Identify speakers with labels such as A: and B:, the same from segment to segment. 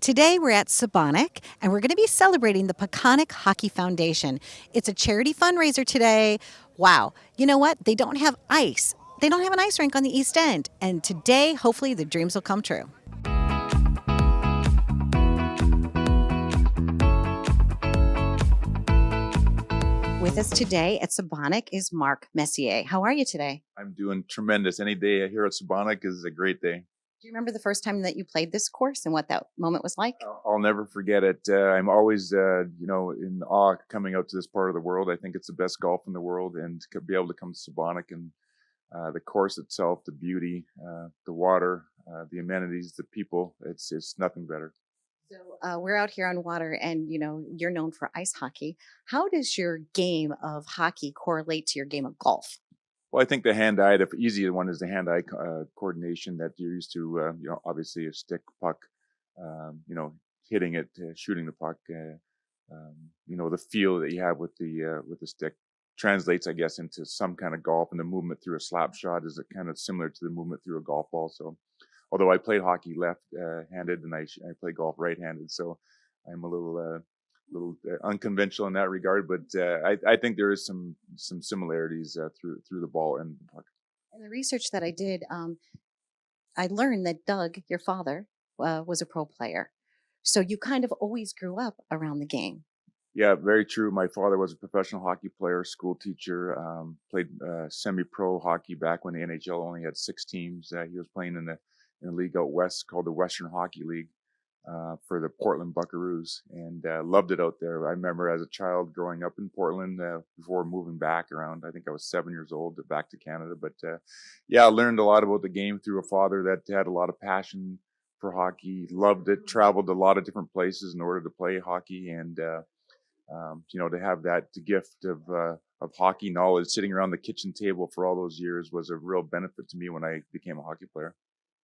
A: Today we're at Sabonic and we're going to be celebrating the Peconic Hockey Foundation. It's a charity fundraiser today. Wow. You know what? They don't have ice. They don't have an ice rink on the East End. And today, hopefully, the dreams will come true. With us today at Sabonic is Mark Messier. How are you today?
B: I'm doing tremendous. Any day here at Sabonic is a great day.
A: Do you remember the first time that you played this course and what that moment was like?
B: I'll never forget it. I'm always, in awe coming out to this part of the world. I think it's the best golf in the world, and to be able to come to Sabonic and the course itself, the beauty, the water, the amenities, the people, it's nothing better.
A: So we're out here on water, and you're known for ice hockey. How does your game of hockey correlate to your game of golf?
B: Well, I think the hand-eye, the easy one is the hand-eye coordination that you're used to. Obviously a stick, puck, hitting it, shooting the puck. The feel that you have with the stick translates, I guess, into some kind of golf. And the movement through a slap shot is kind of similar to the movement through a golf ball. So, although I played hockey left-handed and I play golf right-handed, so I'm a little unconventional in that regard, but I think there is some similarities through the ball and the puck.
A: In the research that I did, I learned that Doug, your father, was a pro player. So you kind of always grew up around the game.
B: Yeah, very true. My father was a professional hockey player, school teacher, played semi-pro hockey back when the NHL only had 6 teams. He was playing in a league out west called the Western Hockey League. For the Portland Buckaroos, and loved it out there. I remember as a child growing up in Portland before moving back around. I think I was 7 years old back to Canada. But I learned a lot about the game through a father that had a lot of passion for hockey, loved it, traveled a lot of different places in order to play hockey, and to have that gift of hockey knowledge sitting around the kitchen table for all those years was a real benefit to me when I became a hockey player.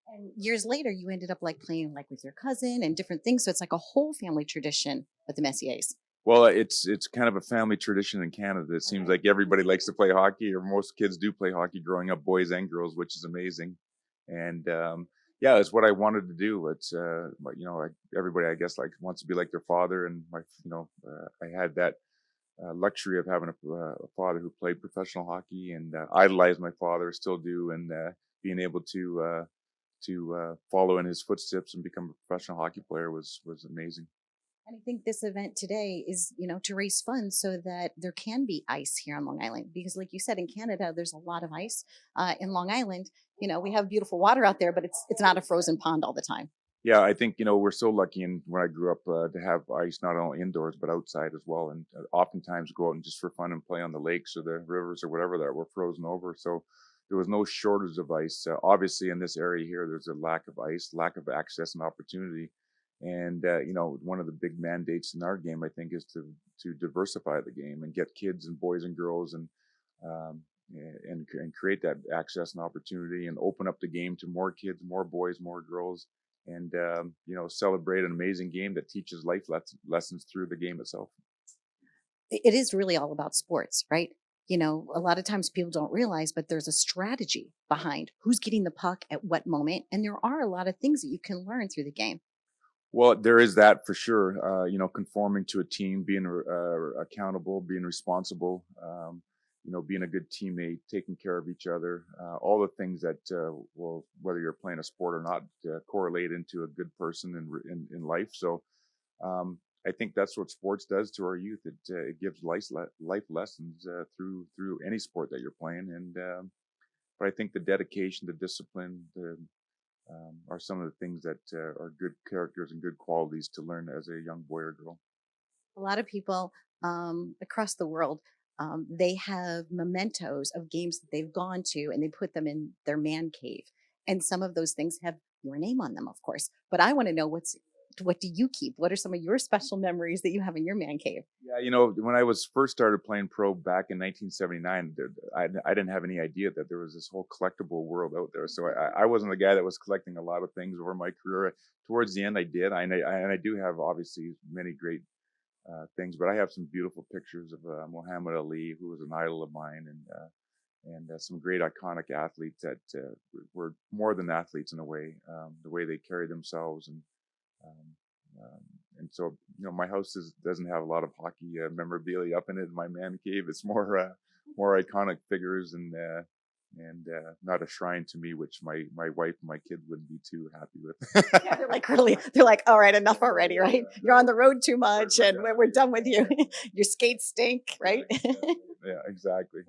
A: And years later, you ended up playing with your cousin and different things. So it's like a whole family tradition with the Messiers.
B: Well, it's kind of a family tradition in Canada. It seems like everybody likes to play hockey, or most kids do play hockey growing up, boys and girls, which is amazing. And it's what I wanted to do. It's everybody I guess wants to be like their father, and I had that luxury of having a father who played professional hockey, and idolized my father, still do, and being able to follow in his footsteps and become a professional hockey player was amazing.
A: And I think this event today is, to raise funds so that there can be ice here on Long Island. Because like you said, in Canada, there's a lot of ice. In Long Island, we have beautiful water out there, but it's not a frozen pond all the time.
B: Yeah, I think, we're so lucky when I grew up to have ice not only indoors, but outside as well. And oftentimes go out and just for fun and play on the lakes or the rivers or whatever that were frozen over. So there was no shortage of ice. Obviously, in this area here, there's a lack of ice, lack of access and opportunity. And, one of the big mandates in our game, I think, is to diversify the game and get kids and boys and girls um, and create that access and opportunity and open up the game to more kids, more boys, more girls, and, celebrate an amazing game that teaches life lessons through the game itself.
A: It is really all about sports, right? A lot of times people don't realize, but there's a strategy behind who's getting the puck at what moment. And there are a lot of things that you can learn through the game.
B: Well, there is that for sure. Conforming to a team, being accountable, being responsible, being a good teammate, taking care of each other, all the things that whether you're playing a sport or not, correlate into a good person in life. So I think that's what sports does to our youth. It gives life lessons through any sport that you're playing. And but I think the dedication, the discipline, are some of the things that are good characters and good qualities to learn as a young boy or girl.
A: A lot of people across the world, they have mementos of games that they've gone to and they put them in their man cave. And some of those things have your name on them, of course. But I want to know what do you keep? What are some of your special memories that you have in your man cave?
B: Yeah, when I was first started playing pro back in 1979, I didn't have any idea that there was this whole collectible world out there. So I wasn't the guy that was collecting a lot of things over my career. Towards the end, I did, and I do have obviously many great things, but I have some beautiful pictures of Muhammad Ali, who was an idol of mine, and some great iconic athletes that were more than athletes in a way, the way they carry themselves and um, Um, and so, my house doesn't have a lot of hockey memorabilia up in it. In my man cave, it's more iconic figures and not a shrine to me, which my wife and my kids wouldn't be too happy with.
A: Yeah, they're like really, they're like, all right, enough already, right? You're on the road too much, and we're done with you. Your skates stink, right?
B: Yeah, exactly.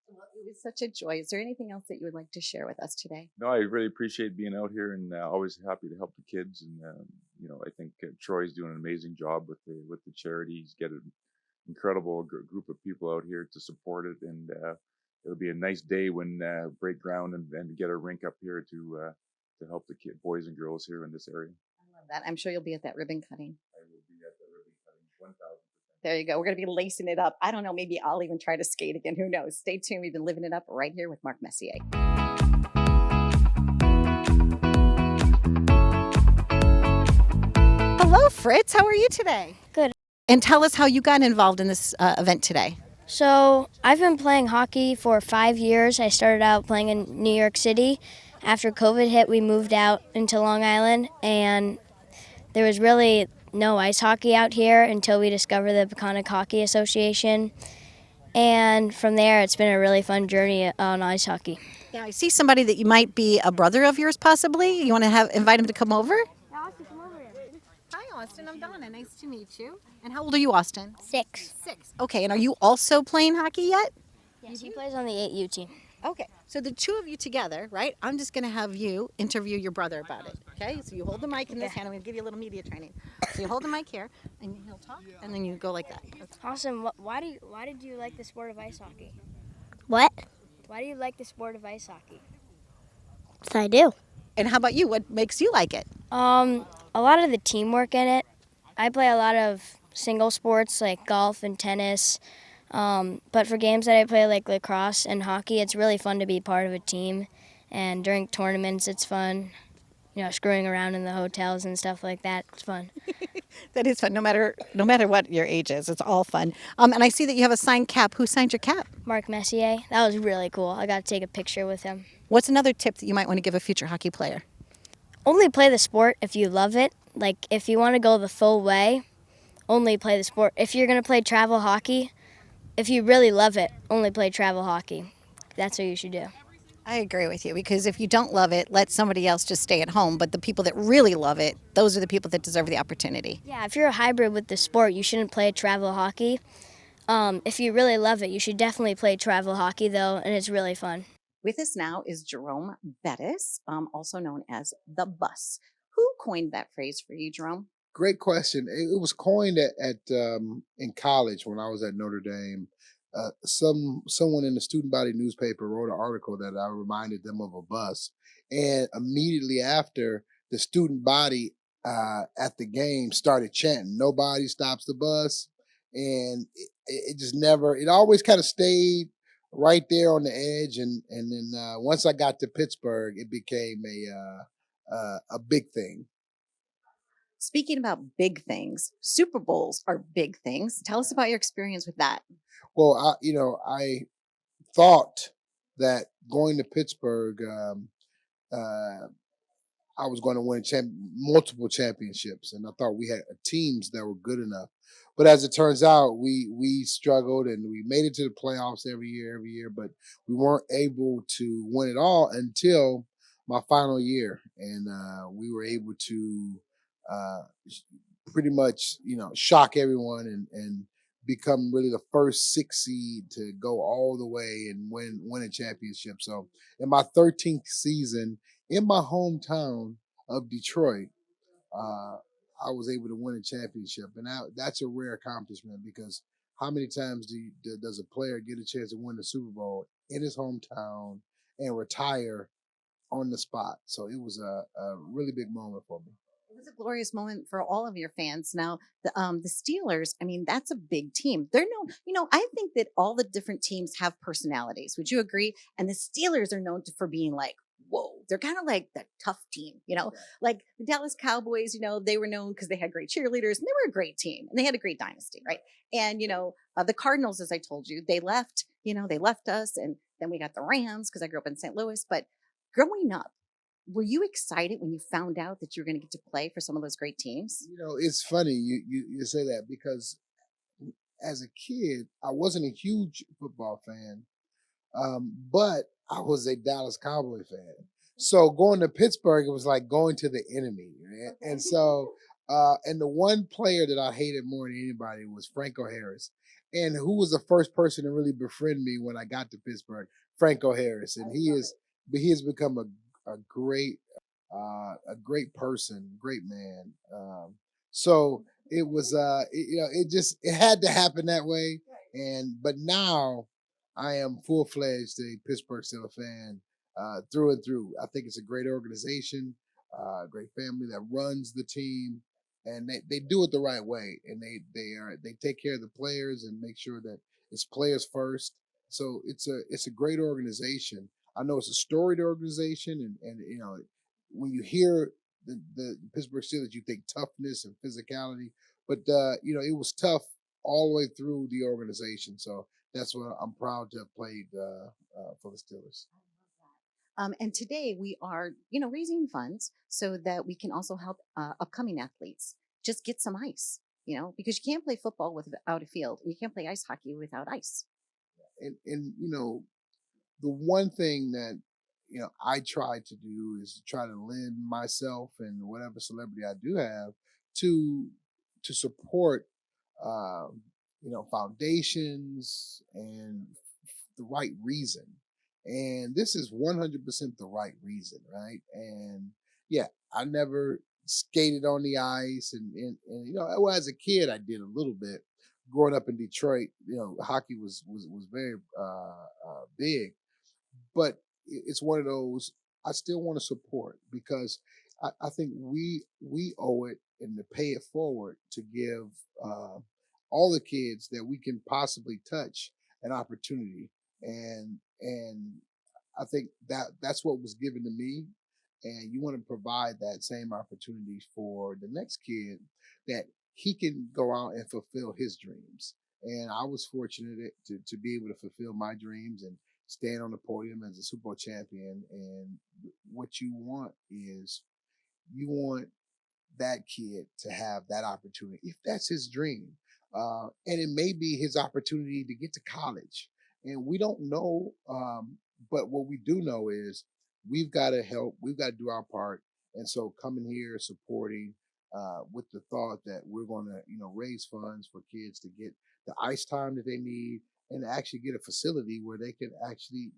A: Well, it was such a joy. Is there anything else that you would like to share with us today?
B: No, I really appreciate being out here and always happy to help the kids. And I think Troy's doing an amazing job with the charity. He's got an incredible group of people out here to support it, and it'll be a nice day when break ground and get a rink up here to help the boys and girls here in this area.
A: I love that. I'm sure you'll be at that ribbon cutting.
B: I will be at the ribbon cutting 1,000%.
A: There you go. We're going to be lacing it up. I don't know. Maybe I'll even try to skate again. Who knows? Stay tuned. We've been living it up right here with Mark Messier. Hello, Fritz. How are you today?
C: Good.
A: And tell us how you got involved in this event today.
C: So I've been playing hockey for 5 years. I started out playing in New York City. After COVID hit, we moved out into Long Island, and there was really no ice hockey out here until we discovered the Peconic Hockey Association. And from there, it's been a really fun journey on ice hockey.
A: Yeah, I see somebody that you might be a brother of yours, possibly. You want to invite him to come over?
C: Austin, come over here.
A: Hi, Austin. I'm Donna. Nice to meet you. And how old are you, Austin?
C: 6.
A: 6. Okay, and are you also playing hockey yet?
C: Yes, he plays on the 8U team.
A: Okay, so the two of you together, right? I'm just going to have you interview your brother about it. Okay, so you hold the mic in this hand. I'm going to give you a little media training. So you hold the mic here, and he'll talk, and then you go like that.
C: Austin, why did you like the sport of ice hockey?
D: What?
C: Why do you like the sport of ice hockey?
D: Yes, I do.
A: And how about you? What makes you like it?
C: A lot of the teamwork in it. I play a lot of single sports like golf and tennis. But for games that I play like lacrosse and hockey, it's really fun to be part of a team. And during tournaments, it's fun. Screwing around in the hotels and stuff like that. It's fun.
A: That is fun, no matter what your age is. It's all fun. And I see that you have a signed cap. Who signed your cap?
C: Mark Messier, that was really cool. I got to take a picture with him.
A: What's another tip that you might want to give a future hockey player?
C: Only play the sport if you love it. Like, if you want to go the full way, only play the sport. If you're going to play travel hockey, if you really love it, only play travel hockey. That's what you should do.
A: I agree with you, because if you don't love it, let somebody else just stay at home. But the people that really love it, those are the people that deserve the opportunity.
C: Yeah, if you're a hybrid with the sport, you shouldn't play travel hockey. If you really love it, you should definitely play travel hockey, though, and it's really fun.
A: With us now is Jerome Bettis, also known as the Bus. Who coined that phrase for you, Jerome?
E: Great question. It was coined in college when I was at Notre Dame. Someone in the student body newspaper wrote an article that I reminded them of a bus, and immediately after, the student body at the game started chanting, "Nobody stops the bus," and it just never. It always kind of stayed right there on the edge, and then once I got to Pittsburgh, it became a big thing.
A: Speaking about big things, Super Bowls are big things. Tell us about your experience with that.
E: Well, I thought that going to Pittsburgh, I was going to win multiple championships, and I thought we had teams that were good enough. But as it turns out, we struggled, and we made it to the playoffs every year, but we weren't able to win it all until my final year, and we were able to uh, pretty much shock everyone and become really the first 6 seed to go all the way and win a championship. So in my 13th season in my hometown of Detroit, uh, I was able to win a championship, and that's a rare accomplishment, because how many times does a player get a chance to win the Super Bowl in his hometown and retire on the spot? So it was a really big moment for me.
A: It was a glorious moment for all of your fans. Now, the Steelers, I mean, that's a big team. They're known, I think that all the different teams have personalities. Would you agree? And the Steelers are known for being like, whoa, they're kind of like the tough team, like the Dallas Cowboys, they were known because they had great cheerleaders, and they were a great team, and they had a great dynasty, right? And, the Cardinals, as I told you, they left, they left us, and then we got the Rams because I grew up in St. Louis. But growing up, Were you excited when you found out that you were going to get to play for some of those great teams?
E: It's funny you say that because as a kid, I wasn't a huge football fan, but I was a Dallas Cowboy fan. So going to Pittsburgh, it was like going to the enemy. Right? And so, and the one player that I hated more than anybody was Franco Harris. And who was the first person to really befriend me when I got to Pittsburgh? Franco Harris. And he has become a great person, great man. So it was, it had to happen that way. But now I am full fledged a Pittsburgh Steelers fan through and through. I think it's a great organization, great family that runs the team, and they do it the right way, and they take care of the players and make sure that it's players first. So it's a great organization. I know it's a storied organization, and when you hear the Pittsburgh Steelers, you think toughness and physicality, but it was tough all the way through the organization. So that's what I'm proud to have played for the Steelers.
A: And today we are, raising funds so that we can also help upcoming athletes just get some ice, because you can't play football without a field. And you can't play ice hockey without ice.
E: And the one thing that I try to do is try to lend myself and whatever celebrity I do have to support foundations and the right reason. And this is 100% the right reason, right? And yeah, I never skated on the ice, and well, as a kid, I did a little bit. Growing up in Detroit, hockey was very big, but it's one of those I still want to support because I think we owe it and to pay it forward to give all the kids that we can possibly touch an opportunity, and I think that's what was given to me, and you want to provide that same opportunity for the next kid that he can go out and fulfill his dreams. And I was fortunate to be able to fulfill my dreams and stand on the podium as a Super Bowl champion. And what you want is you want that kid to have that opportunity if that's his dream. And it may be his opportunity to get to college. And we don't know, but what we do know is we've got to help, we've got to do our part. And so coming here, supporting with the thought that we're going to, raise funds for kids to get the ice time that they need and actually get a facility where they can actually,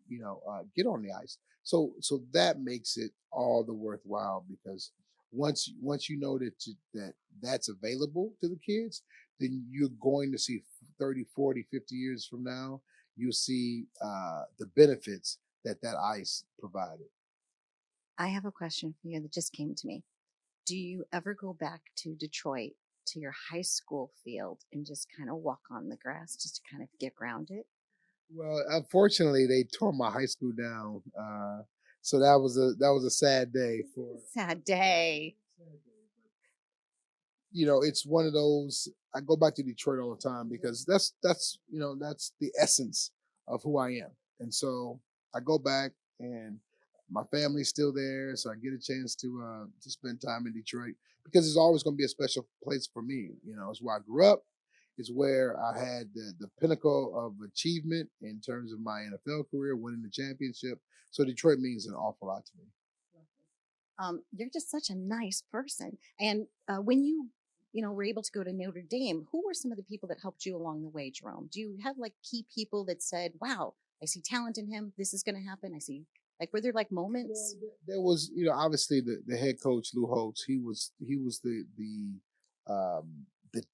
E: get on the ice. So that makes it all the worthwhile because once you know that's available to the kids, then you're going to see 30, 40, 50 years from now, you'll see the benefits that ice provided.
A: I have a question for you that just came to me. Do you ever go back to Detroit to your high school field and just kind of walk on the grass just to kind of get grounded?
E: Well, unfortunately, they tore my high school down, so that was a sad day for.
A: Sad day.
E: It's one of those. I go back to Detroit all the time because that's the essence of who I am, and so I go back and my family's still there, so I get a chance to spend time in Detroit because it's always going to be a special place for me. It's where I grew up. It's where I had the pinnacle of achievement in terms of my NFL career, winning the championship. So Detroit means an awful lot to me.
A: You're just such a nice person. And when you, were able to go to Notre Dame, who were some of the people that helped you along the way, Jerome? Do you have like key people that said, wow, I see talent in him. This is going to happen. I see, were there like moments?
E: Well, there was, obviously the head coach, Lou Holtz, he was the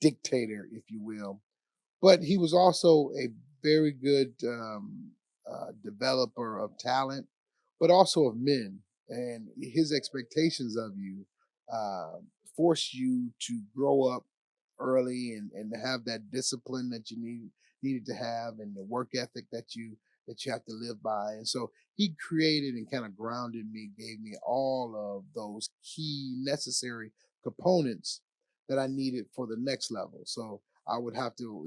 E: dictator, if you will, but he was also a very good developer of talent, but also of men. And his expectations of you force you to grow up early and to have that discipline that you needed to have and the work ethic that you have to live by. And so he created and kind of grounded me, gave me all of those key necessary components that I needed for the next level. So I would have to,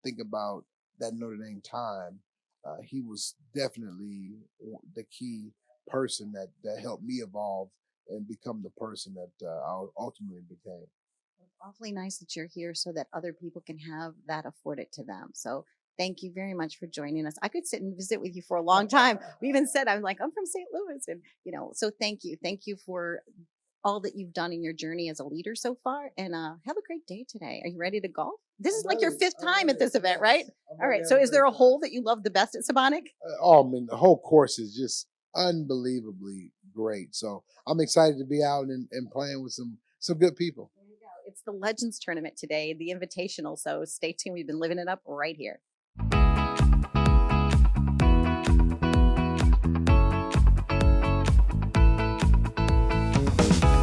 E: think about that Notre Dame time. He was definitely the key person that helped me evolve and become the person that I ultimately became.
A: It's awfully nice that you're here so that other people can have that afforded to them. So thank you very much for joining us. I could sit and visit with you for a long time. We even said, I'm like, I'm from St. Louis. And, so thank you. Thank you for all that you've done in your journey as a leader so far. And have a great day today. Are you ready to golf? This is like your fifth time at this event, right? All right. So is there a hole that you love the best at Sabonic?
E: Oh man, the whole course is just unbelievably great. So I'm excited to be out and playing with some good people.
A: There you go. It's the Legends Tournament today, the Invitational. So stay tuned. We've been living it up right here.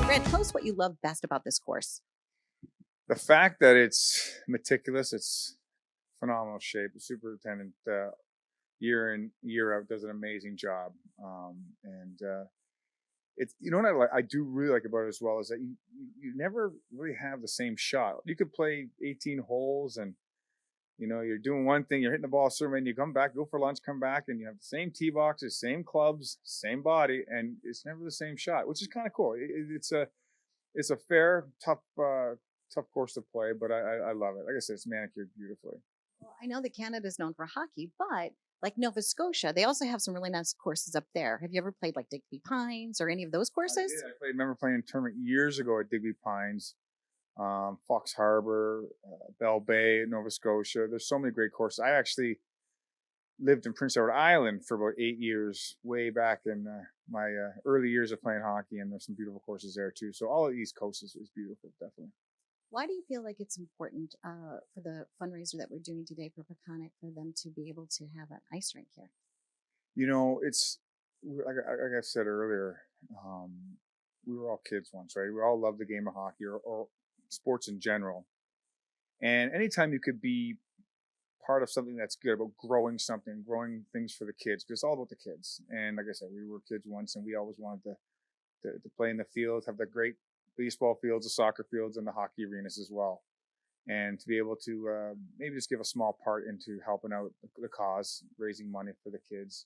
A: Brad, tell us what you love best about this course.
F: The fact that it's meticulous, it's phenomenal shape. The superintendent, year in year out, does an amazing job. And it's, what I do really like about it as well is that you never really have the same shot. You could play 18 holes and you're doing one thing, you're hitting the ball a certain way, and you come back, go for lunch, come back, and you have the same tee boxes, same clubs, same body, and it's never the same shot, which is kind of cool. It's a fair, tough course to play, but I love it. Like I said, it's manicured beautifully.
A: Well, I know that Canada is known for hockey, but like Nova Scotia, they also have some really nice courses up there. Have you ever played like Digby Pines or any of those courses?
F: I remember playing a tournament years ago at Digby Pines, Fox Harbor, Bell Bay, Nova Scotia. There's so many great courses. I actually lived in Prince Edward Island for about 8 years, way back in my early years of playing hockey, and there's some beautiful courses there too. So all of the East Coast is beautiful, definitely.
A: Why do you feel like it's important for the fundraiser that we're doing today for Peconic for them to be able to have an ice rink here?
F: It's like I said earlier, we were all kids once, right? We all loved the game of hockey or sports in general. And anytime you could be part of something that's good about growing things for the kids, because it's all about the kids. And like I said, we were kids once and we always wanted to play in the field, have the great baseball fields, the soccer fields, and the hockey arenas as well. And to be able to maybe just give a small part into helping out the cause, raising money for the kids,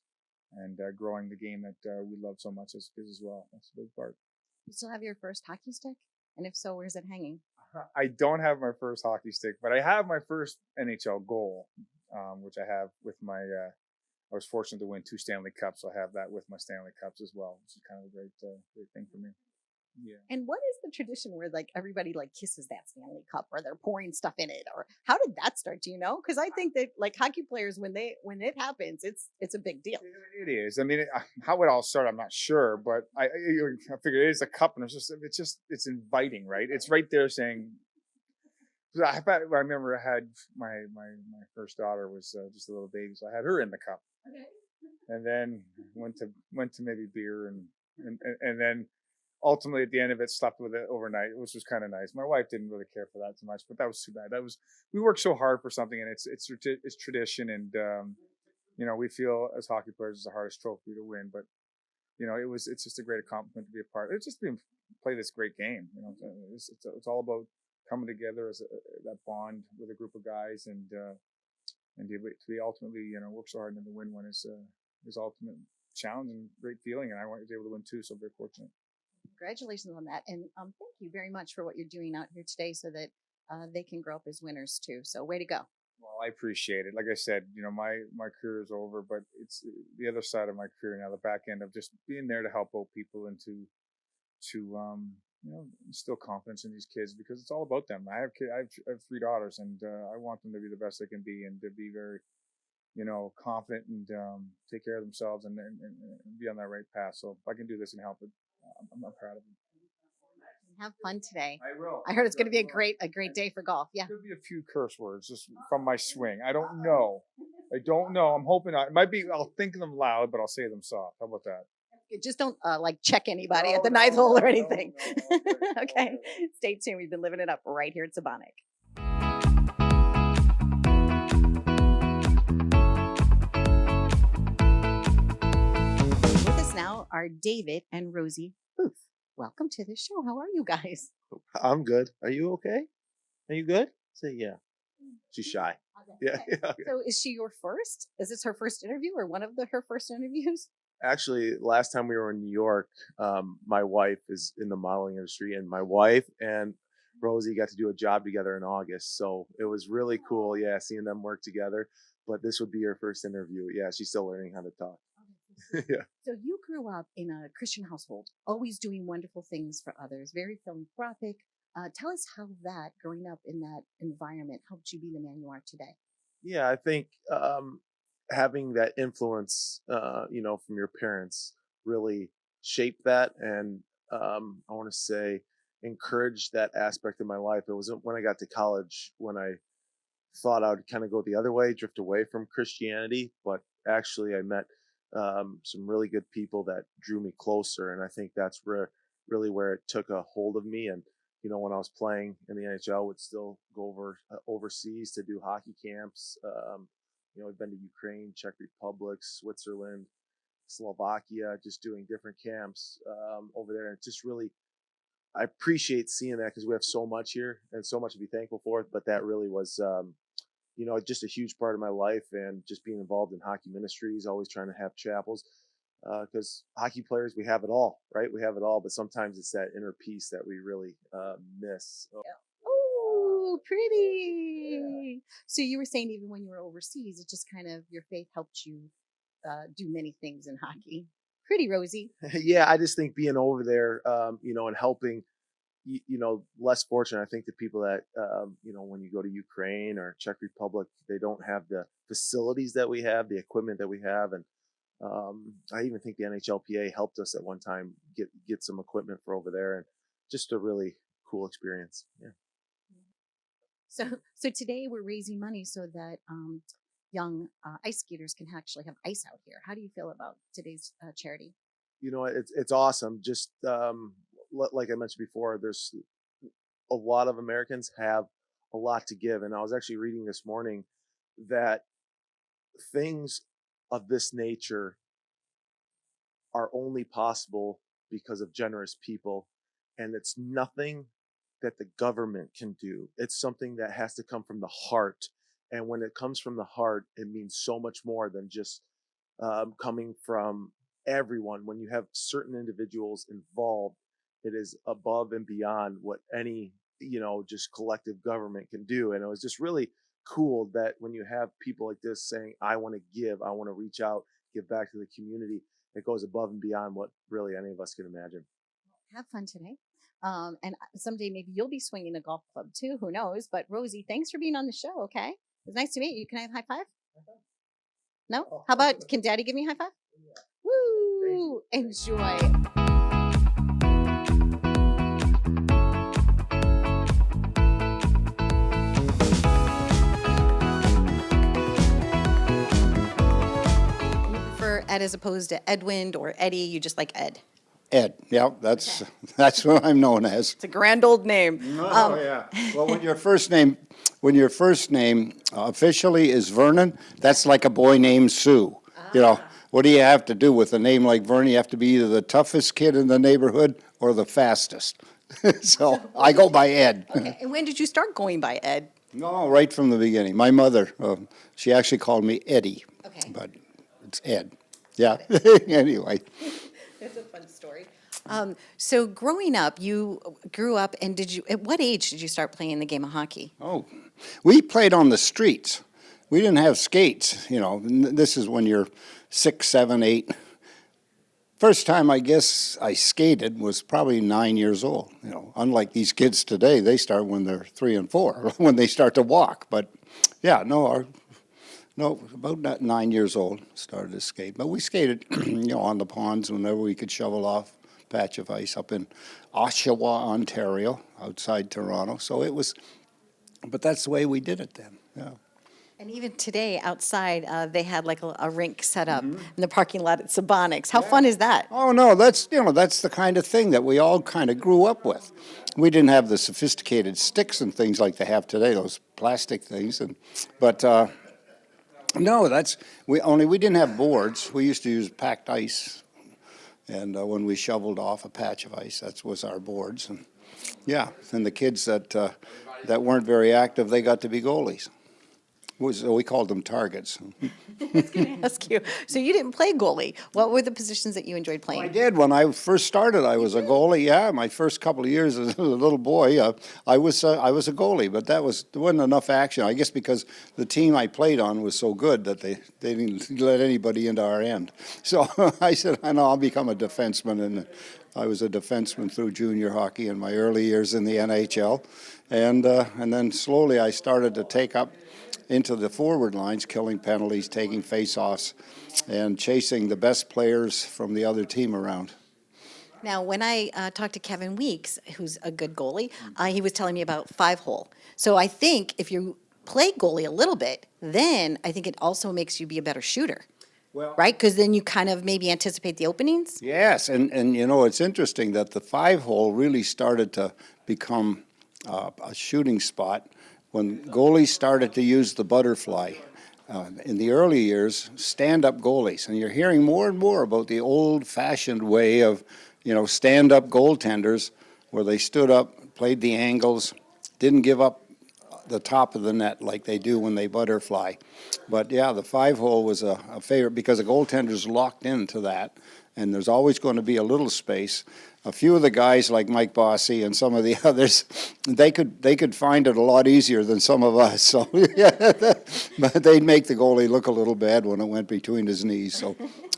F: and growing the game that we love so much as kids as well. That's a big part.
A: You still have your first hockey stick? And if so, where's it hanging?
F: I don't have my first hockey stick, but I have my first NHL goal, which I have with my, I was fortunate to win 2 Stanley Cups. So I have that with my Stanley Cups as well, which is kind of a great thing for me. Yeah.
A: And what is the tradition where like everybody like kisses that Stanley Cup or they're pouring stuff in it, or how did that start? Do you know? Because I think that like hockey players, when it happens, it's a big deal.
F: It is. I mean, how it all started, I'm not sure, but I figured it is a cup, and it's inviting, right? It's right there saying. I remember I had my first daughter was just a little baby, so I had her in the cup, and then went to maybe beer and then. Ultimately, at the end of it, slept with it overnight, which was kind of nice. My wife didn't really care for that too much, but that was too bad. We worked so hard for something, and it's tradition, and we feel as hockey players it's the hardest trophy to win, but it's just a great accomplishment to be a part. It's just been play this great game. It's all about coming together as that bond with a group of guys, and to be ultimately work so hard and to win one is ultimate challenge and great feeling, and I was able to win 2, so very fortunate.
A: Congratulations on that. And thank you very much for what you're doing out here today so that they can grow up as winners too. So way to go.
F: Well, I appreciate it. Like I said, my career is over, but it's the other side of my career now, the back end of just being there to help out people and to instill confidence in these kids, because it's all about them. I have 3 daughters, and I want them to be the best they can be and to be very, confident and take care of themselves and be on that right path. So if I can do this and help it, I'm proud of them.
A: Have fun today.
F: I will.
A: I heard it's going to be a great day for golf. Yeah.
F: There'll be a few curse words just from my swing. I don't know. I'm hoping it might be. I'll think of them loud, but I'll say them soft. How about that?
A: Just don't check anybody at the ninth hole or anything. No. Okay. Stay tuned. We've been living it up right here at Sabonic. With us now are David and Rosie Booth. Welcome to the show. How are you guys?
G: I'm good. Are you okay? Are you good? Say yeah. She's shy.
A: Okay.
G: Yeah.
A: So is she your first? Is this her first interview or one of her first interviews?
G: Actually, last time we were in New York, my wife is in the modeling industry, and my wife and Rosie got to do a job together in August. So it was really cool. Yeah, seeing them work together. But this would be her first interview. Yeah, she's still learning how to talk. Yeah.
A: So you grew up in a Christian household, always doing wonderful things for others, very philanthropic. Tell us how that, growing up in that environment, helped you be the man you are today.
G: Yeah, I think having that influence, from your parents really shaped that, and I want to say encouraged that aspect of my life. It wasn't when I got to college when I thought I would kind of go the other way, drift away from Christianity, but actually I met some really good people that drew me closer, and I think that's where really where it took a hold of me. And when I was playing in the NHL, would still go overseas to do hockey camps. I've been to Ukraine, Czech Republic, Switzerland, Slovakia, just doing different camps over there. And it's just really, I appreciate seeing that because we have so much here and so much to be thankful for. But that really was, just a huge part of my life, and just being involved in hockey ministries, always trying to have chapels. Because hockey players, we have it all, right? We have it all, but sometimes it's that inner peace that we really miss.
A: Oh, pretty. So you were saying even when you were overseas, it just kind of, your faith helped you do many things in hockey. Pretty, Rosie.
G: Yeah, I just think being over there, and helping, less fortunate. I think the people that, when you go to Ukraine or Czech Republic, they don't have the facilities that we have, the equipment that we have. And I even think the NHLPA helped us at one time get some equipment for over there, and just a really cool experience. Yeah.
A: So today we're raising money so that young ice skaters can actually have ice out here. How do you feel about today's charity?
G: It's awesome. Just like I mentioned before, there's a lot of Americans have a lot to give, and I was actually reading this morning that things of this nature are only possible because of generous people, and it's nothing that the government can do. It's something that has to come from the heart, and when it comes from the heart, it means so much more than just coming from everyone. When you have certain individuals involved, it is above and beyond what any just collective government can do. And it was just really cool that when you have people like this saying, I want to give, I want to reach out, give back to the community, it goes above and beyond what really any of us can imagine.
A: Have fun today. And someday maybe you'll be swinging a golf club too. Who knows? But Rosie, thanks for being on the show. Okay. It was nice to meet you. Can I have a high five? No? How about, can Daddy give me a high five? Woo! Enjoy. You prefer Ed as opposed to Edwin or Eddie? You just like Ed?
H: Ed, yeah, that's what I'm known as.
A: It's a grand old name.
H: Yeah. Well, when your first name officially is Vernon, that's like a boy named Sue. What do you have to do with a name like Vernon? You have to be either the toughest kid in the neighborhood or the fastest. So I go by Ed.
A: Okay. And when did you start going by Ed?
H: No, right from the beginning. My mother, she actually called me Eddie.
A: Okay.
H: But it's Ed. Yeah. Anyway.
A: That's a fun story. So growing up, you grew up, and at what age did you start playing the game of hockey?
H: Oh, we played on the streets. We didn't have skates, This is when you're 6, 7, 8. First time I guess I skated was probably 9 years old. Unlike these kids today, they start when they're 3 and 4, when they start to walk. But yeah, about 9 years old started to skate. But we skated, on the ponds whenever we could shovel off a patch of ice up in Oshawa, Ontario, outside Toronto. So but that's the way we did it then. Yeah.
A: And even today, outside, they had like a rink set up in the parking lot at Sabonics. How fun is that?
H: Oh no, that's the kind of thing that we all kind of grew up with. We didn't have the sophisticated sticks and things like they have today, those plastic things, but no, we didn't have boards. We used to use packed ice, and when we shoveled off a patch of ice, that was our boards. And yeah, and the kids that weren't very active, they got to be goalies. So we called them targets.
A: Ask you. So you didn't play goalie. What were the positions that you enjoyed
H: I
A: playing?
H: did. When I first started, I was a goalie. Yeah, my first couple of years as a little boy, I was a goalie, but there wasn't enough action. I guess because the team I played on was so good that they didn't let anybody into our end. So I said, I know I'll become a defenseman, and I was a defenseman through junior hockey in my early years in the NHL, and then slowly I started to take up into the forward lines, killing penalties, taking face-offs, and chasing the best players from the other team around.
A: Now, when I talked to Kevin Weeks, who's a good goalie, he was telling me about 5-hole. So I think if you play goalie a little bit, then I think it also makes you be a better shooter.
H: Well,
A: right? Because then you kind of maybe anticipate the openings.
H: yes, and it's interesting that the 5-hole really started to become a shooting spot when goalies started to use the butterfly. In the early years, stand-up goalies, and you're hearing more and more about the old-fashioned way of, stand-up goaltenders, where they stood up, played the angles, didn't give up the top of the net like they do when they butterfly. But yeah, the 5-hole was a favorite because the goaltender's locked into that, and there's always going to be a little space. A few of the guys like Mike Bossy and some of the others, they could find it a lot easier than some of us. So, yeah, but they'd make the goalie look a little bad when it went between his knees. So,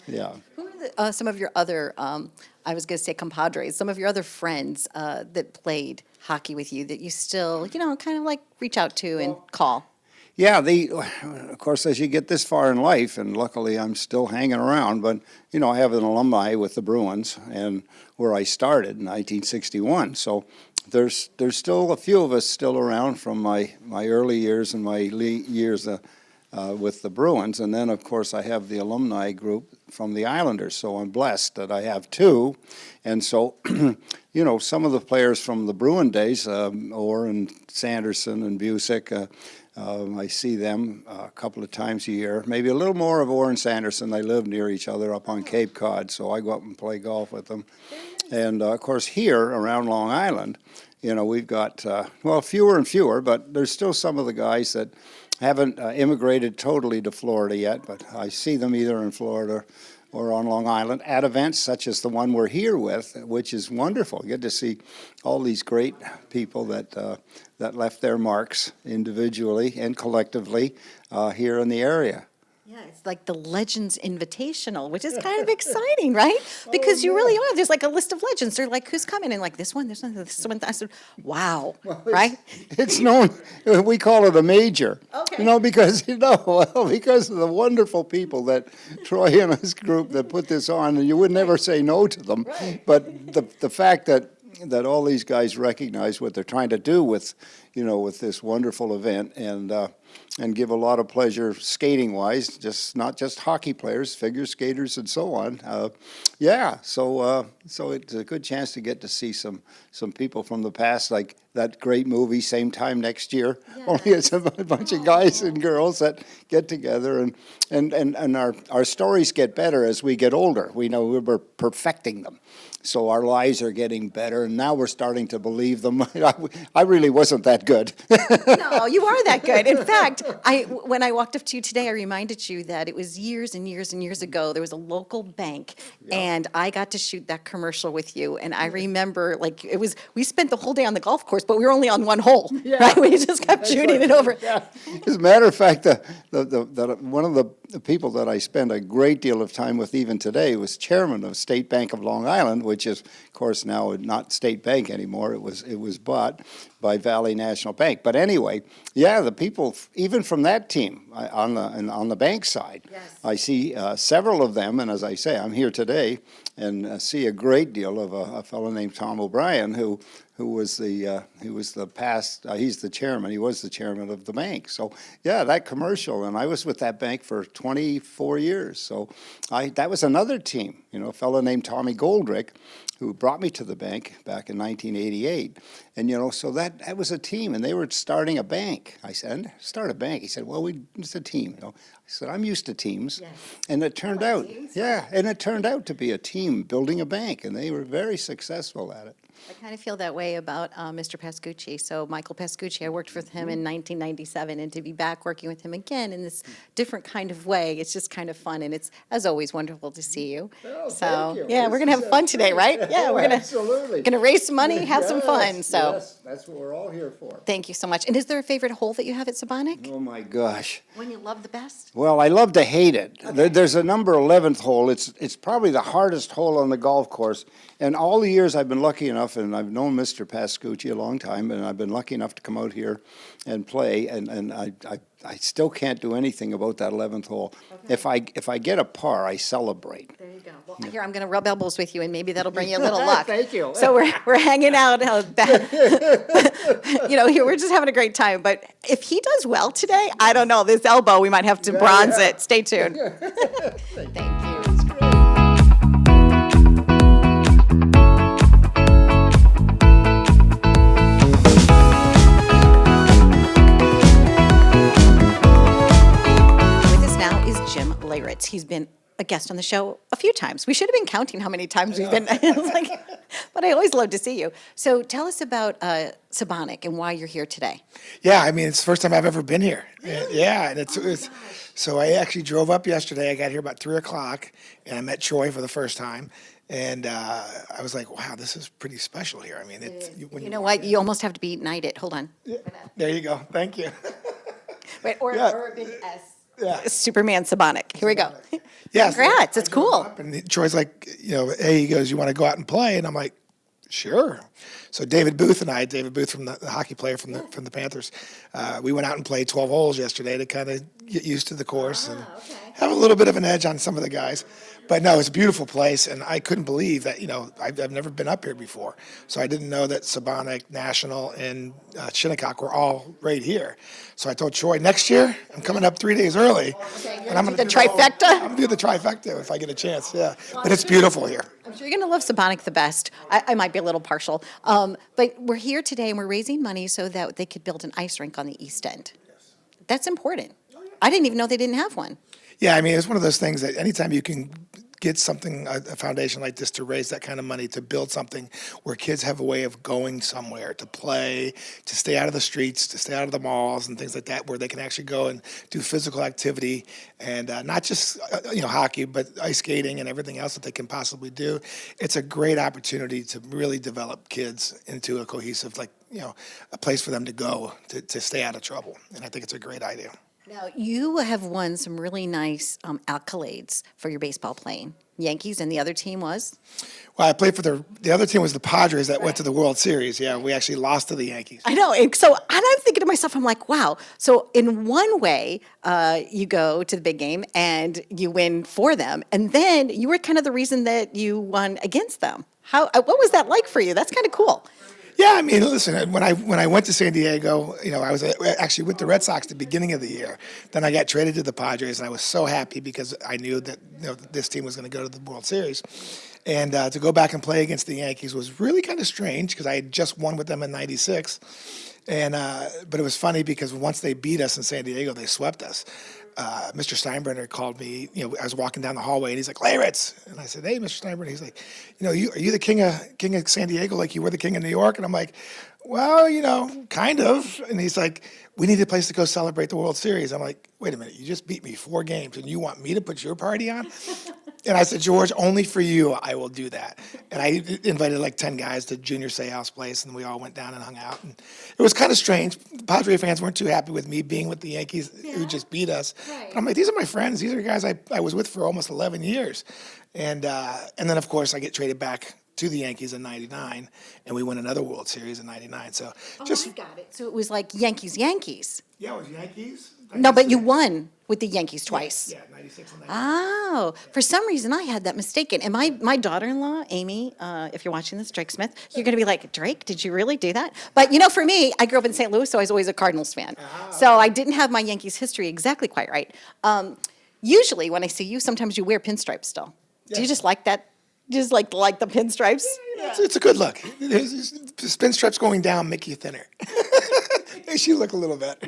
H: yeah.
A: Who are some of your other, I was going to say compadres, some of your other friends that played hockey with you that you still, kind of like reach out to and call?
H: Yeah, of course, as you get this far in life, and luckily I'm still hanging around, but, I have an alumni with the Bruins, and where I started in 1961. So there's still a few of us still around from my early years and my years with the Bruins. And then, of course, I have the alumni group from the Islanders, so I'm blessed that I have two. And so, some of the players from the Bruin days, Orr and Sanderson and Busick, I see them a couple of times a year, maybe a little more of Orr and Sanderson. They live near each other up on Cape Cod, so I go up and play golf with them. And, of course, here around Long Island, we've got, fewer and fewer, but there's still some of the guys that haven't immigrated totally to Florida yet, but I see them either in Florida or on Long Island at events such as the one we're here with, which is wonderful. You get to see all these great people that left their marks individually and collectively here in the area.
A: Yeah, it's like the Legends Invitational, which is kind of exciting, right? Because you really are. There's like a list of legends. They're like, who's coming? And like this one, this one, this one. I said, wow, right?
H: It's known, we call it a major.
A: Okay.
H: Because, because of the wonderful people that Troy and his group that put this on, and you would never say no to them.
A: Right.
H: But the fact that all these guys recognize what they're trying to do with, with this wonderful event, and give a lot of pleasure skating-wise, not just hockey players, figure skaters, and so on. So it's a good chance to get to see some people from the past, like that great movie, Same Time Next Year.
A: Yes.
H: Only it's a bunch of guys and girls that get together, and our stories get better as we get older. We know we're perfecting them. So our lives are getting better, and now we're starting to believe them. I really wasn't that good.
A: No, you are that good. In fact, when I walked up to you today, I reminded you that it was years and years and years ago. There was a local bank, and I got to shoot that commercial with you. And I remember, we spent the whole day on the golf course, but we were only on one hole, right? We just kept shooting it over.
H: Yeah. As a matter of fact, one of the people that I spend a great deal of time with even today was chairman of State Bank of Long Island, which is, of course, now not State Bank anymore. It was bought by Valley National Bank. But anyway, the people, even from that team on the bank side,
A: Yes.
H: I see several of them, and as I say, I'm here today and see a great deal of a fellow named Tom O'Brien he's the chairman. He was the chairman of the bank. So that commercial, and I was with that bank for 24 years. So that was another team, a fellow named Tommy Goldrick, who brought me to the bank back in 1988. And, so that was a team, and they were starting a bank. I said, start a bank. He said, well, it's a team. I said, I'm used to teams.
A: Yes.
H: And it turned out, it turned out to be a team building a bank, and they were very successful at it.
A: I kind of feel that way about Mr. Pascucci. So Michael Pascucci, I worked with him in 1997, and to be back working with him again in this different kind of way, it's just kind of fun, and it's, as always, wonderful to see you.
H: Oh,
A: So,
H: thank you.
A: yeah,
H: This
A: we're gonna
H: is
A: have fun today,
H: great.
A: right? Yeah,
H: Oh,
A: we're
H: absolutely.
A: gonna raise some money, have some fun.
H: Yes,
A: So,
H: yes, that's what we're all here for.
A: thank you so much. And is there a favorite hole that you have at Sabonic?
H: Oh, my gosh.
A: One you love the best?
H: Well, I love to hate it. There's a number 11th hole. It's probably the hardest hole on the golf course. And all the years I've been lucky enough, and I've known Mr. Pascucci a long time, and I've been lucky enough to come out here and play, and I still can't do anything about that 11th hole. If I get a par, I celebrate.
A: There you go. Well, here, I'm going to rub elbows with you, and maybe that'll bring you a little luck.
H: Thank you.
A: So we're hanging out. Here, we're just having a great time. But if he does well today, I don't know. This elbow, we might have to bronze it. Stay tuned. Thank you. With us now is Jim Leyritz. He's been a guest on the show a few times. We should have been counting how many times we've been. But I always love to see you. So tell us about Sabonic and why you're here today.
I: Yeah, I mean, it's the first time I've ever been here. Yeah, and it's so I actually drove up yesterday. I got here about 3 o'clock, and I met Troy for the first time. And I was like, wow, this is pretty special here. I mean, when
A: You know what? You almost have to be knighted. Hold on.
I: there you go. Thank you.
A: Wait, or a big S.
I: Yeah.
A: Superman Sabonic. Here we go.
I: Yeah,
A: Congrats.
I: I
A: It's
I: drove
A: cool.
I: up, and Troy's like, hey, he goes, you want to go out and play? And I'm like, sure. So David Booth, from the hockey player from the Panthers, we went out and played 12 holes yesterday to kind of get used to the course and have a little bit of an edge on some of the guys. But no, it's a beautiful place, and I couldn't believe that, I've never been up here before. So I didn't know that Sabonic, National, and Shinnecock were all right here. So I told Troy, next year, I'm coming up 3 days early. And I'm going
A: The trifecta?
I: I'm going to do the trifecta if I get a chance, yeah. But it's beautiful here.
A: I'm sure you're going to love Sabonic the best. I might be a little partial. But we're here today, and we're raising money so that they could build an ice rink on the East End. That's important. I didn't even know they didn't have one.
I: Yeah, I mean, it's one of those things that anytime you can get something, a foundation like this to raise that kind of money, to build something where kids have a way of going somewhere, to play, to stay out of the streets, to stay out of the malls and things like that, where they can actually go and do physical activity and not just, hockey, but ice skating and everything else that they can possibly do. It's a great opportunity to really develop kids into a cohesive, a place for them to go to stay out of trouble. And I think it's a great idea.
A: Now, you have won some really nice accolades for your baseball playing. Yankees, and the other team was?
I: Well, I played for the other team was the Padres that went to the World Series. Yeah, we actually lost to the Yankees.
A: I know. And I'm thinking to myself, I'm like, wow. So in one way, you go to the big game and you win for them. And then you were kind of the reason that you won against them. What was that like for you? That's kind of cool.
I: Yeah, I mean, listen, when I went to San Diego, I was actually with the Red Sox at the beginning of the year. Then I got traded to the Padres, and I was so happy because I knew that this team was going to go to the World Series. And to go back and play against the Yankees was really kind of strange because I had just won with them in '96. And but it was funny because once they beat us in San Diego, they swept us. Mr. Steinbrenner called me. I was walking down the hallway, and he's like, "Leyritz," and I said, "Hey, Mr. Steinbrenner." He's like, "Are you the king of San Diego, like you were the king of New York?" And I'm like, "Well, kind of." And he's like, "We need a place to go celebrate the World Series." I'm like, "Wait a minute, you just beat me 4 games, and you want me to put your party on?" And I said, "George, only for you, I will do that." And I invited like 10 guys to Junior Seau's place, and we all went down and hung out. And it was kind of strange. The Padre fans weren't too happy with me being with the Yankees, who just beat us. But I'm like, these are my friends. These are guys I was with for almost 11 years. And then, of course, I get traded back to the Yankees in '99, and we win another World Series in '99. So
A: I got it. So it was like Yankees.
I: Yeah, it was Yankees.
A: No, but you won with the Yankees twice.
I: Yeah, '96 and '99.
A: Oh, for some reason I had that mistaken. And my daughter-in-law, Amy, if you're watching this, Drake Smith, you're going to be like, Drake, did you really do that? But for me, I grew up in St. Louis, so I was always a Cardinals fan. So I didn't have my Yankees history exactly quite right. Usually when I see you, sometimes you wear pinstripes still. Do you just like that? Just like the pinstripes?
I: It's a good look. Spin strips going down make you thinner. Makes you look a little better.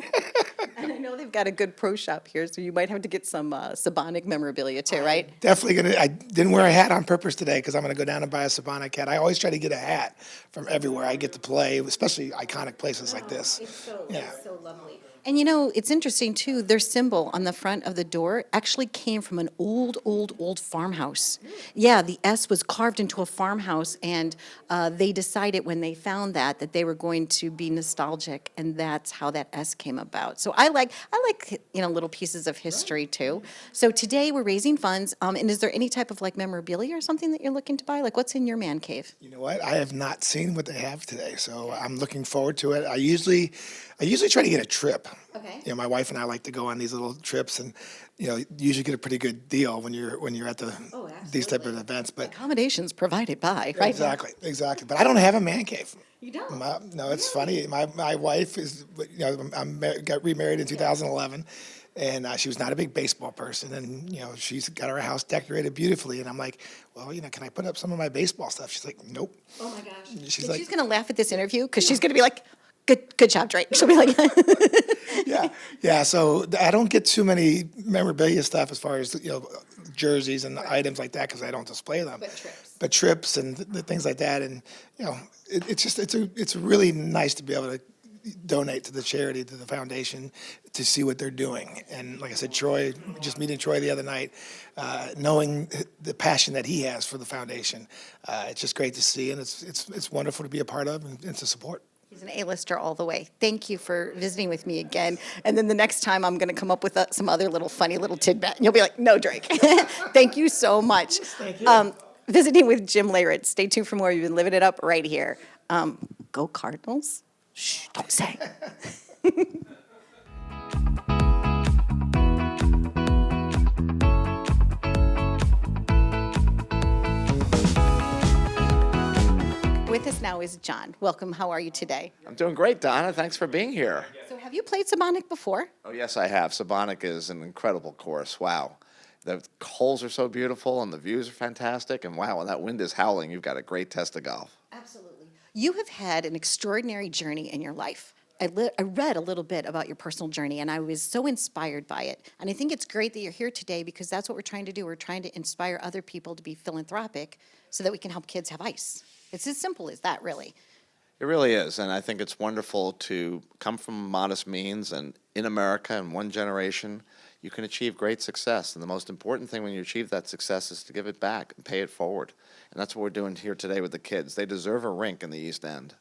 A: know they've got a good pro shop here, so you might have to get some Sabonic memorabilia too, right?
I: Definitely gonna. I didn't wear a hat on purpose today because I'm gonna go down and buy a Sabonic hat. I always try to get a hat from everywhere I get to play, especially iconic places like this.
A: It's so lovely. And you know, it's interesting too, their symbol on the front of the door actually came from an old farmhouse. Yeah, the S was carved into a farmhouse, and they decided when they found that they were going to be nostalgic, and that's how that S came about. So I like little pieces of history too. So today we're raising funds, and is there any type of like memorabilia or something that you're looking to buy? Like what's in your man cave?
I: You know what? I have not seen what they have today, so I'm looking forward to it. I usually try to get a trip.
A: Okay.
I: My wife and I like to go on these little trips, and usually get a pretty good deal when you're at these type of events. But
A: Accommodations provided by, right?
I: exactly. But I don't have a man cave.
A: You don't?
I: No, it's funny. My wife is, got remarried in 2011, and she was not a big baseball person, and she's got her house decorated beautifully, and I'm like, well, can I put up some of my baseball stuff? She's like, nope.
A: Oh my gosh.
I: She's
A: And
I: like,
A: she's going to laugh at this interview because she's going to be like, good job, Drake. She'll be like,
I: yeah. So I don't get too many memorabilia stuff as far as jerseys and items like that because I don't display them. But trips and things like that, and it's really nice to be able to donate to the charity, to the foundation, to see what they're doing. And like I said, Troy, just meeting Troy the other night, knowing the passion that he has for the foundation, it's just great to see, and it's wonderful to be a part of and to support.
A: he's an A-lister all the way. Thank you for visiting with me again. And then the next time I'm going to come up with some other funny little tidbit. And you'll be like, no, Drake. Thank you so much.
I: Thank you.
A: Visiting with Jim Leyritz. Stay tuned for more. You've been living it up right here. Go Cardinals. Shh, don't say. With us now is John. Welcome. How are you today?
J: I'm doing great, Donna. Thanks for being here.
A: So have you played Sabonic before?
J: Oh, yes, I have. Sabonic is an incredible course. Wow. The holes are so beautiful and the views are fantastic. And wow, when that wind is howling, you've got a great test of golf.
A: Absolutely. You have had an extraordinary journey in your life. I read a little bit about your personal journey, and I was so inspired by it. And I think it's great that you're here today because that's what we're trying to do. We're trying to inspire other people to be philanthropic so that we can help kids have ice. It's as simple as that, really.
J: It really is. And I think it's wonderful to come from modest means. And in America, in one generation, you can achieve great success. And the most important thing when you achieve that success is to give it back and pay it forward. And that's what we're doing here today with the kids. They deserve a rink in the East End.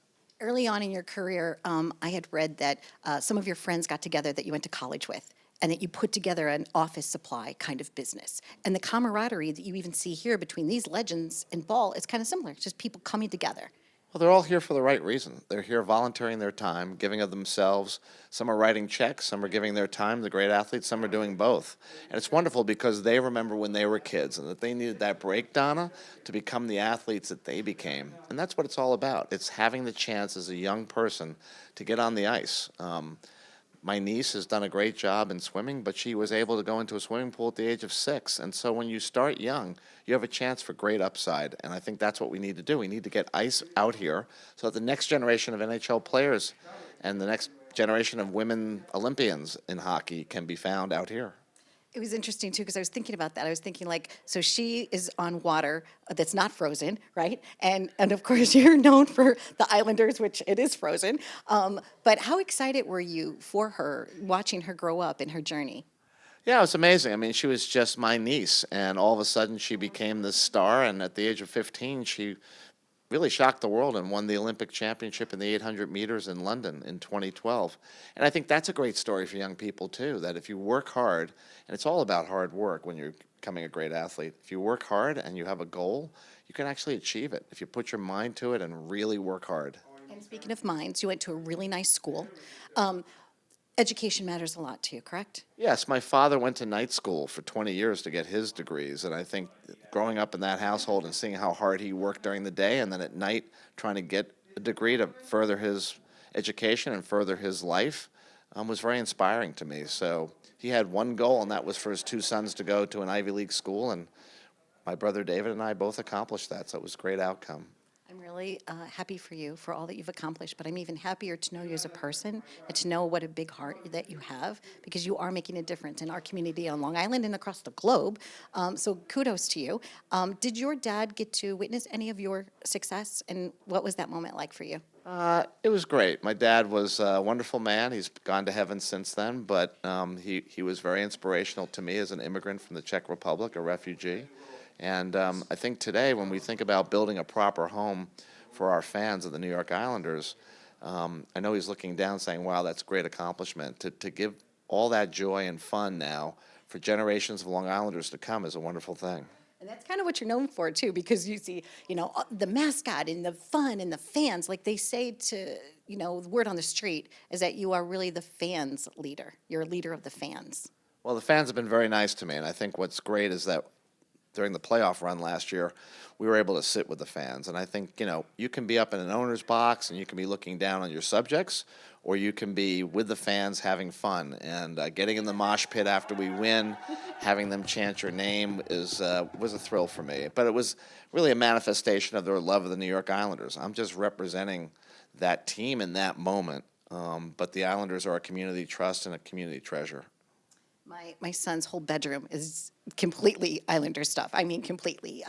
A: Early on in your career, I had read that some of your friends got together that you went to college with, and that you put together an office supply kind of business. And the camaraderie that you even see here between these legends and ball is kind of similar. It's just people coming together.
J: Well, they're all here for the right reason. They're here volunteering their time, giving of themselves. Some are writing checks, some are giving their time, the great athletes, some are doing both. And it's wonderful because they remember when they were kids and that they needed that break, Donna, to become the athletes that they became. And that's what it's all about. It's having the chance as a young person to get on the ice. My niece has done a great job in swimming, but she was able to go into a swimming pool at the age of 6. And so when you start young, you have a chance for great upside. And I think that's what we need to do. We need to get ice out here so that the next generation of NHL players and the next generation of women Olympians in hockey can be found out here.
A: It was interesting, too, because I was thinking about that. I was thinking, so she is on water that's not frozen, right? And of course, you're known for the Islanders, which it is frozen. But how excited were you for her, watching her grow up in her journey?
J: Yeah, it was amazing. I mean, she was just my niece, and all of a sudden she became this star, and at the age of 15, she really shocked the world and won the Olympic championship in the 800 meters in London in 2012. And I think that's a great story for young people, too, that if you work hard, and it's all about hard work when you're becoming a great athlete, if you work hard and you have a goal, you can actually achieve it if you put your mind to it and really work hard.
A: And speaking of minds, you went to a really nice school. Education matters a lot to you, correct?
J: Yes, my father went to night school for 20 years to get his degrees, and I think growing up in that household and seeing how hard he worked during the day and then at night trying to get a degree to further his education and further his life was very inspiring to me. So he had one goal, and that was for his 2 sons to go to an Ivy League school, and my brother David and I both accomplished that, so it was a great outcome.
A: I'm really happy for you for all that you've accomplished, but I'm even happier to know you as a person and to know what a big heart that you have because you are making a difference in our community on Long Island and across the globe. So kudos to you. Did your dad get to witness any of your success, and what was that moment like for you?
J: It was great. My dad was a wonderful man. He's gone to heaven since then, but he was very inspirational to me as an immigrant from the Czech Republic, a refugee. And I think today, when we think about building a proper home for our fans of the New York Islanders, I know he's looking down saying, wow, that's a great accomplishment. To give all that joy and fun now for generations of Long Islanders to come is a wonderful thing.
A: And that's kind of what you're known for too, because you see, the mascot and the fun and the fans, like they say to, the word on the street is that you are really the fans leader. You're a leader of the fans.
J: Well, the fans have been very nice to me, and I think what's great is that during the playoff run last year, we were able to sit with the fans. And I think, you can be up in an owner's box and you can be looking down on your subjects, or you can be with the fans having fun. And getting in the mosh pit after we win, having them chant your name was a thrill for me. But it was really a manifestation of their love of the New York Islanders. I'm just representing that team in that moment. But the Islanders are a community trust and a community treasure.
A: My son's whole bedroom is completely Islander stuff. I mean, completely.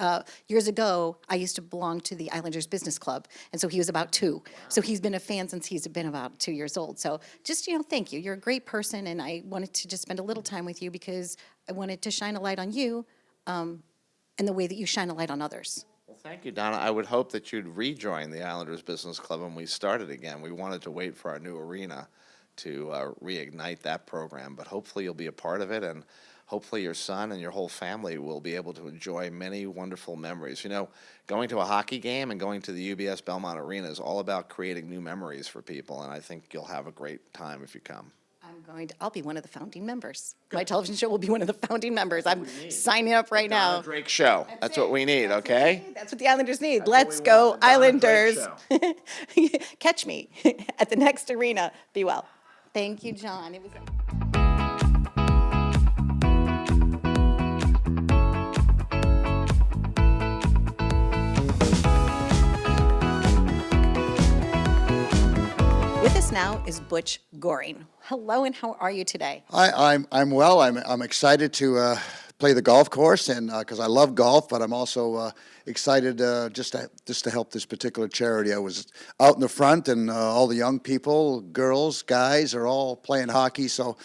A: Years ago, I used to belong to the Islanders Business Club, and so he was about 2. Wow. So he's been a fan since he's been about 2 years old. So just, thank you. You're a great person, and I wanted to just spend a little time with you because I wanted to shine a light on you and the way that you shine a light on others.
J: Well, thank you, Donna. I would hope that you'd rejoin the Islanders Business Club when we started again. We wanted to wait for our new arena to reignite that program, but hopefully you'll be a part of it, and hopefully your son and your whole family will be able to enjoy many wonderful memories. Going to a hockey game and going to the UBS Belmont Arena is all about creating new memories for people, and I think you'll have a great time if you come.
A: I'll be one of the founding members. My television show will be one of the founding members. I'm signing up right now.
J: Donna Drake show. That's what we need, okay?
A: That's what the Islanders need. Let's go, Islanders. Catch me at the next arena. Be well. Thank you, John. It was. With us now is Butch Goring. Hello, and how are you today?
H: I'm well. I'm excited to play the golf course, and because I love golf, but I'm also excited just to help this particular charity. I was out in the front, and all the young people, girls, guys, are all playing hockey. So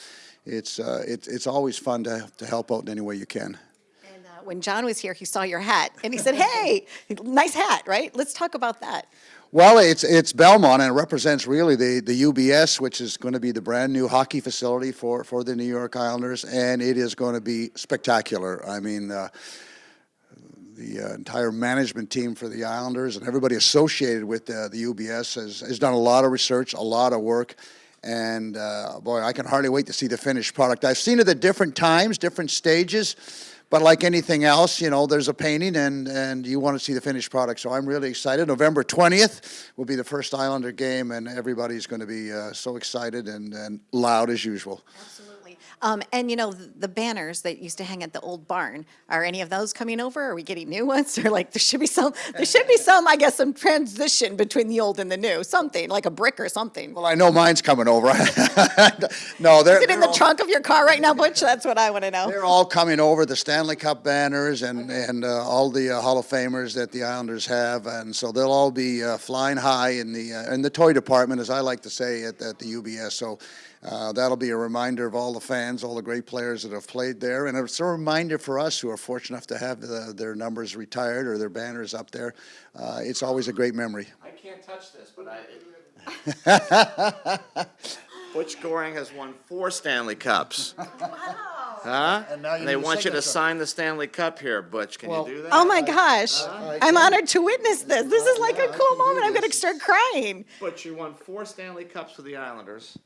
H: it's always fun to help out in any way you can.
A: And when John was here, he saw your hat, and he said, "Hey, nice hat, right? Let's talk about that."
H: Well, it's Belmont, and it represents really the UBS, which is going to be the brand new hockey facility for the New York Islanders, and it is going to be spectacular. I mean, the entire management team for the Islanders and everybody associated with the UBS has done a lot of research, a lot of work, and boy, I can hardly wait to see the finished product. I've seen it at different times, different stages. But like anything else, there's a painting, and you want to see the finished product. So I'm really excited. November 20th will be the first Islander game, and everybody's going to be so excited and loud as usual.
A: Absolutely. And the banners that used to hang at the old barn, are any of those coming over? Are we getting new ones? Or there should be some, I guess, some transition between the old and the new, something like a brick or something.
H: Well, I know mine's coming over. No,
A: Is it in the trunk of your car right now, Butch? That's what I want to know.
H: They're all coming over, the Stanley Cup banners and all the Hall of Famers that the Islanders have, and so they'll all be flying high in the toy department, as I like to say, at the UBS. So that'll be a reminder of all the fans, all the great players that have played there, and it's a reminder for us who are fortunate enough to have their numbers retired or their banners up there. It's always a great memory.
J: I can't touch this, but Butch Goring has won 4 Stanley Cups.
A: Wow.
J: Huh?
H: And now
J: they want you to sign the Stanley Cup here, Butch. Can you do that?
A: Oh my gosh. I'm honored to witness this. This is like a cool moment. I'm going to start crying.
J: Butch, you won 4 Stanley Cups for the Islanders,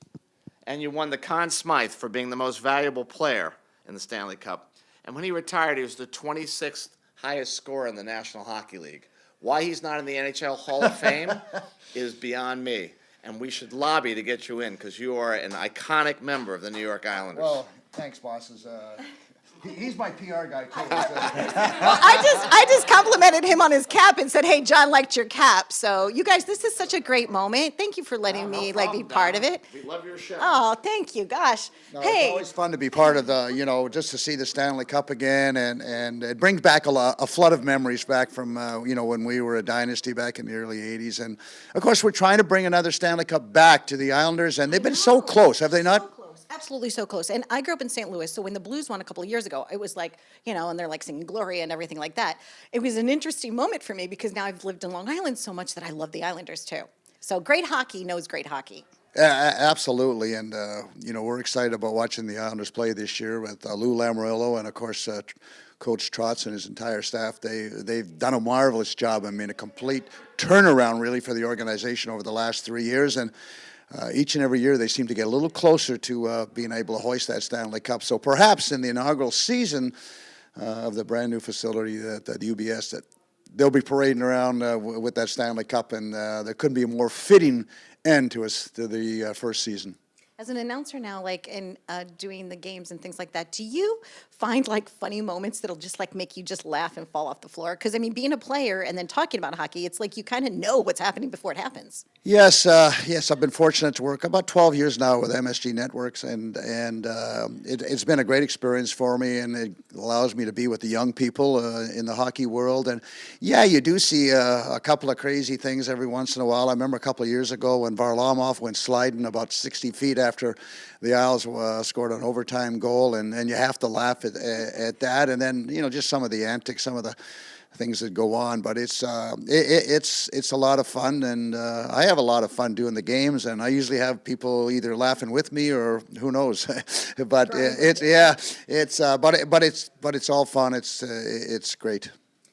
J: and you won the Conn Smythe for being the most valuable player in the Stanley Cup. And when he retired, he was the 26th highest scorer in the National Hockey League. Why he's not in the NHL Hall of Fame is beyond me. And we should lobby to get you in because you are an iconic member of the New York Islanders.
H: Well, thanks, bosses. He's my PR guy too.
A: Well, I just complimented him on his cap and said, "Hey, John liked your cap." So, you guys, this is such a great moment. Thank you for letting me be part of it.
J: We love your show.
A: Oh, thank you. Gosh.
H: No,
A: Hey.
H: it's always fun to be part of the, just to see the Stanley Cup again, and it brings back a flood of memories back from, when we were a dynasty back in the early 80s. And, of course, we're trying to bring another Stanley Cup back to the Islanders, and they've been so close, have they not?
A: So close. Absolutely so close. And I grew up in St. Louis, so when the Blues won a couple of years ago, it was like, and they're like singing Gloria and everything like that. It was an interesting moment for me because now I've lived in Long Island so much that I love the Islanders too. So great hockey knows great hockey.
H: Absolutely, and we're excited about watching the Islanders play this year with Lou Lamoriello and of course Coach Trotz and his entire staff. They've done a marvelous job. I mean, a complete turnaround really for the organization over the last 3 years, and each and every year they seem to get a little closer to being able to hoist that Stanley Cup. So perhaps in the inaugural season of the brand new facility at UBS, that they'll be parading around with that Stanley Cup, and there couldn't be a more fitting end to the first season.
A: As an announcer now, like in doing the games and things like that, do you find like funny moments that'll just like make you just laugh and fall off the floor? Because I mean, being a player and then talking about hockey, it's like you kind of know what's happening before it happens.
H: Yes, I've been fortunate to work about 12 years now with MSG Networks, and it's been a great experience for me, and it allows me to be with the young people in the hockey world. And yeah, you do see a couple of crazy things every once in a while. I remember a couple of years ago when Varlamov went sliding about 60 feet after the Isles scored an overtime goal, and you have to laugh at that. And then just some of the antics, some of the things that go on, but it's a lot of fun, and I have a lot of fun doing the games, and I usually have people either laughing with me or who knows, but it's all fun. It's great.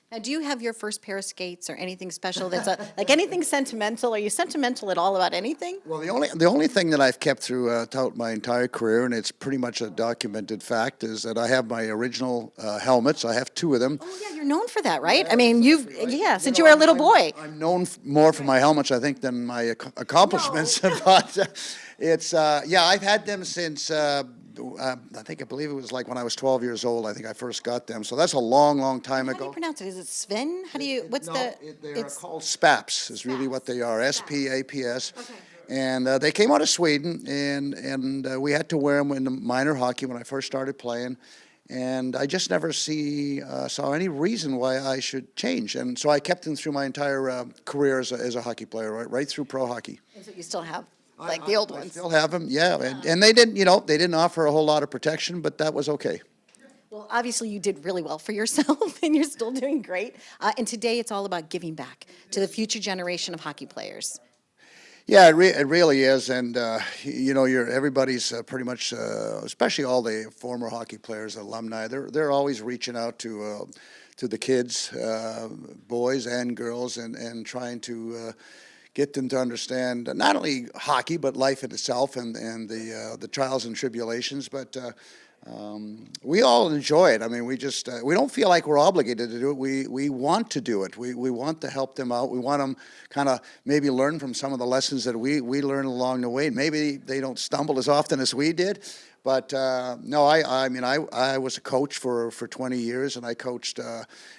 A: Now, do you have your first pair of skates or anything special that's like anything sentimental? Are you sentimental at all about anything?
H: Well, the only thing that I've kept throughout my entire career, and it's pretty much a documented fact, is that I have my original helmets. I have 2 of them.
A: Oh yeah, you're known for that, right? I mean, since you were a little boy.
H: I'm known more for my helmets, I think, than my accomplishments. But I've had them since. I believe it was like when I was 12 years old. I think I first got them. So that's a long, long time
A: How do
H: ago.
A: you pronounce it? Is it Sven? How do you?
H: They're called SPAPs. Is really what they are. SPAPS.
A: Okay.
H: And they came out of Sweden, and we had to wear them in the minor hockey when I first started playing. And I just never saw any reason why I should change. And so I kept them through my entire career as a hockey player, right through pro hockey.
A: And so you still have like the old
H: I
A: ones.
H: still have them, yeah. And they didn't offer a whole lot of protection, but that was okay.
A: Well, obviously you did really well for yourself, and you're still doing great. And today it's all about giving back to the future generation of hockey players.
H: Yeah, it really is, and everybody's pretty much, especially all the former hockey players, alumni. They're always reaching out to the kids, boys and girls, and trying to get them to understand not only hockey but life in itself and the trials and tribulations. But we all enjoy it. I mean, we don't feel like we're obligated to do it. We want to do it. We want to help them out. We want them kind of maybe learn from some of the lessons that we learned along the way. Maybe they don't stumble as often as we did. But no, I was a coach for 20 years, and I coached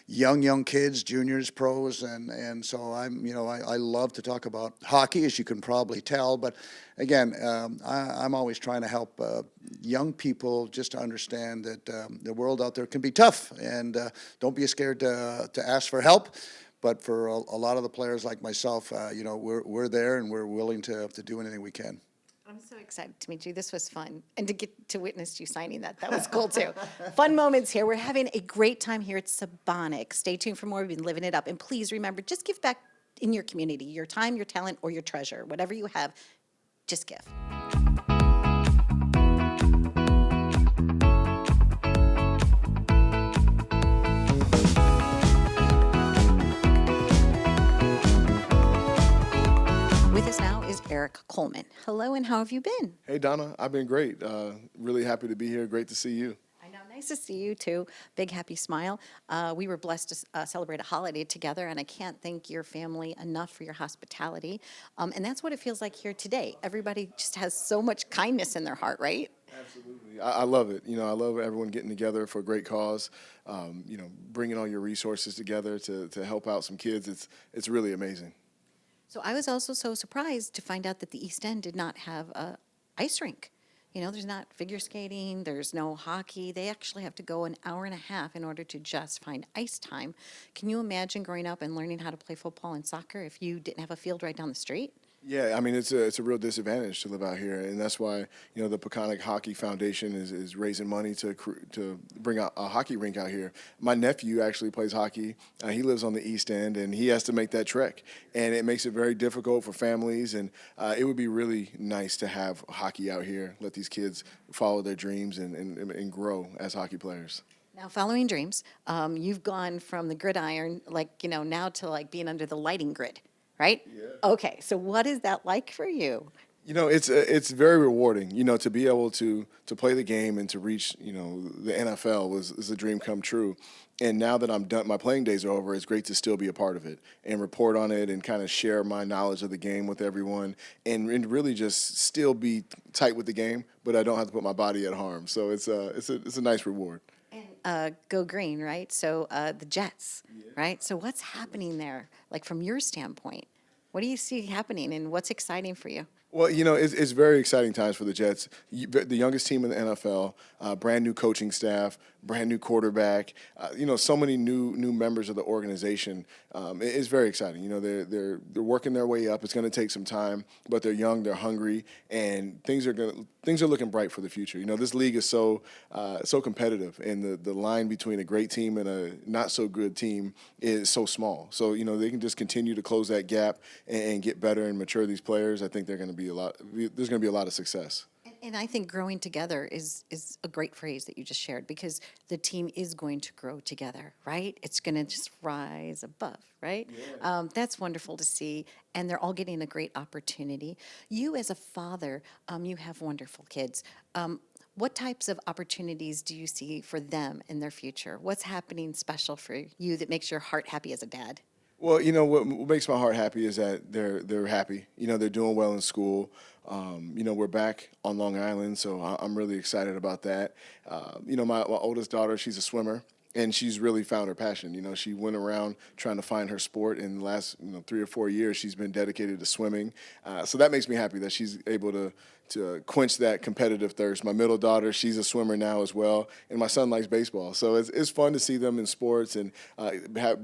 H: young kids, juniors, pros, and so I love to talk about hockey, as you can probably tell. But again, I'm always trying to help young people just to understand that the world out there can be tough, and don't be scared to ask for help. But for a lot of the players like myself, we're there, and we're willing to do anything we can.
A: I'm so excited to meet you. This was fun. And to get to witness you signing that was cool too. Fun moments here. We're having a great time here at Peconic. Stay tuned for more. We've been living it up. And please remember, just give back in your community, your time, your talent, or your treasure. Whatever you have, just give. With us now is Eric Coleman. Hello, and how have you been?
K: Hey, Donna. I've been great. Really happy to be here. Great to see you.
A: I know. Nice to see you, too. Big, happy smile. We were blessed to celebrate a holiday together, and I can't thank your family enough for your hospitality. And that's what it feels like here today. Everybody just has so much kindness in their heart, right?
K: Absolutely. I love it. I love everyone getting together for a great cause. Bringing all your resources together to help out some kids. It's really amazing.
A: So I was also so surprised to find out that the East End did not have a ice rink. There's not figure skating, there's no hockey. They actually have to go an hour and a half in order to just find ice time. Can you imagine growing up and learning how to play football and soccer if you didn't have a field right down the street?
K: Yeah, I mean it's a real disadvantage to live out here, and that's why the Peconic Hockey Foundation is raising money to bring a hockey rink out here. My nephew actually plays hockey. He lives on the East End, and he has to make that trek, and it makes it very difficult for families. And it would be really nice to have hockey out here. Let these kids follow their dreams and grow as hockey players.
A: Now, following dreams, you've gone from the gridiron, now to being under the lighting grid, right? Yeah. Okay, so what is that like for you?
K: It's very rewarding. To be able to play the game and to reach the NFL is a dream come true. And now that I'm done, my playing days are over. It's great to still be a part of it and report on it and kind of share my knowledge of the game with everyone and really just still be tight with the game, but I don't have to put my body at harm. So it's a nice reward.
A: Go green, right? So the Jets, right? So what's happening there, from your standpoint? What do you see happening, and what's exciting for you?
K: Well, it's very exciting times for the Jets. The youngest team in the NFL, brand new coaching staff, brand new quarterback. So many new members of the organization. It's very exciting. They're working their way up. It's going to take some time, but they're young, they're hungry, and things are looking bright for the future. This league is so competitive, and the line between a great team and a not so good team is so small. So they can just continue to close that gap and get better and mature these players. I think there's going to be a lot of success.
A: And I think growing together is a great phrase that you just shared, because the team is going to grow together, right? It's going to just rise above, right? Yeah. That's wonderful to see, and they're all getting a great opportunity. You as a father, you have wonderful kids. What types of opportunities do you see for them in their future? What's happening special for you that makes your heart happy as a dad?
K: Well, what makes my heart happy is that they're happy. They're doing well in school. We're back on Long Island, so I'm really excited about that. My oldest daughter, she's a swimmer, and she's really found her passion. She went around trying to find her sport. In the last 3 or 4 years, she's been dedicated to swimming. So that makes me happy that she's able to quench that competitive thirst. My middle daughter, she's a swimmer now as well, and my son likes baseball. So it's fun to see them in sports and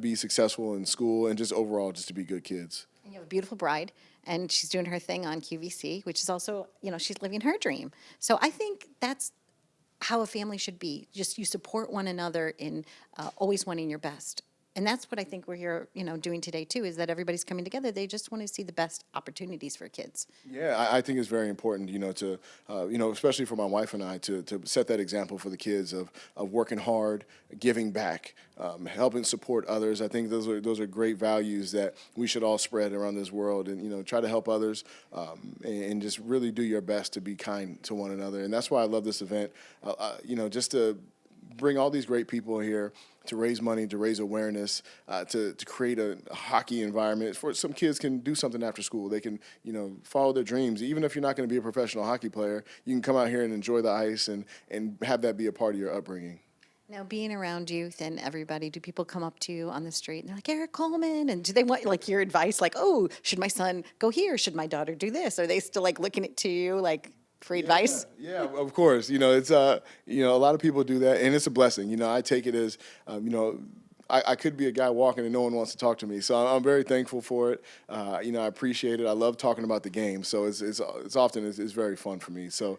K: be successful in school and just overall just to be good kids.
A: And you have a beautiful bride, and she's doing her thing on QVC, which is also, she's living her dream. So I think that's how a family should be. Just you support one another in always wanting your best. And that's what I think we're here, doing today too, is that everybody's coming together. They just want to see the best opportunities for kids.
K: Yeah, I think it's very important, to, especially for my wife and I, to set that example for the kids of working hard, giving back, helping support others. I think those are great values that we should all spread around this world, and try to help others, and just really do your best to be kind to one another. And that's why I love this event, just to bring all these great people here to raise money, to raise awareness, to create a hockey environment for some kids can do something after school. They can, follow their dreams. Even if you're not going to be a professional hockey player, you can come out here and enjoy the ice and have that be a part of your upbringing.
A: Now, being around youth and everybody, do people come up to you on the street and they're like, Eric Coleman? And do they want your advice? Oh, should my son go here? Should my daughter do this? Are they still looking at you for advice?
K: Yeah, of course. It's a lot of people do that, and it's a blessing. I take it as I could be a guy walking and no one wants to talk to me, so I'm very thankful for it. I appreciate it. I love talking about the game, so it's often very fun for me. So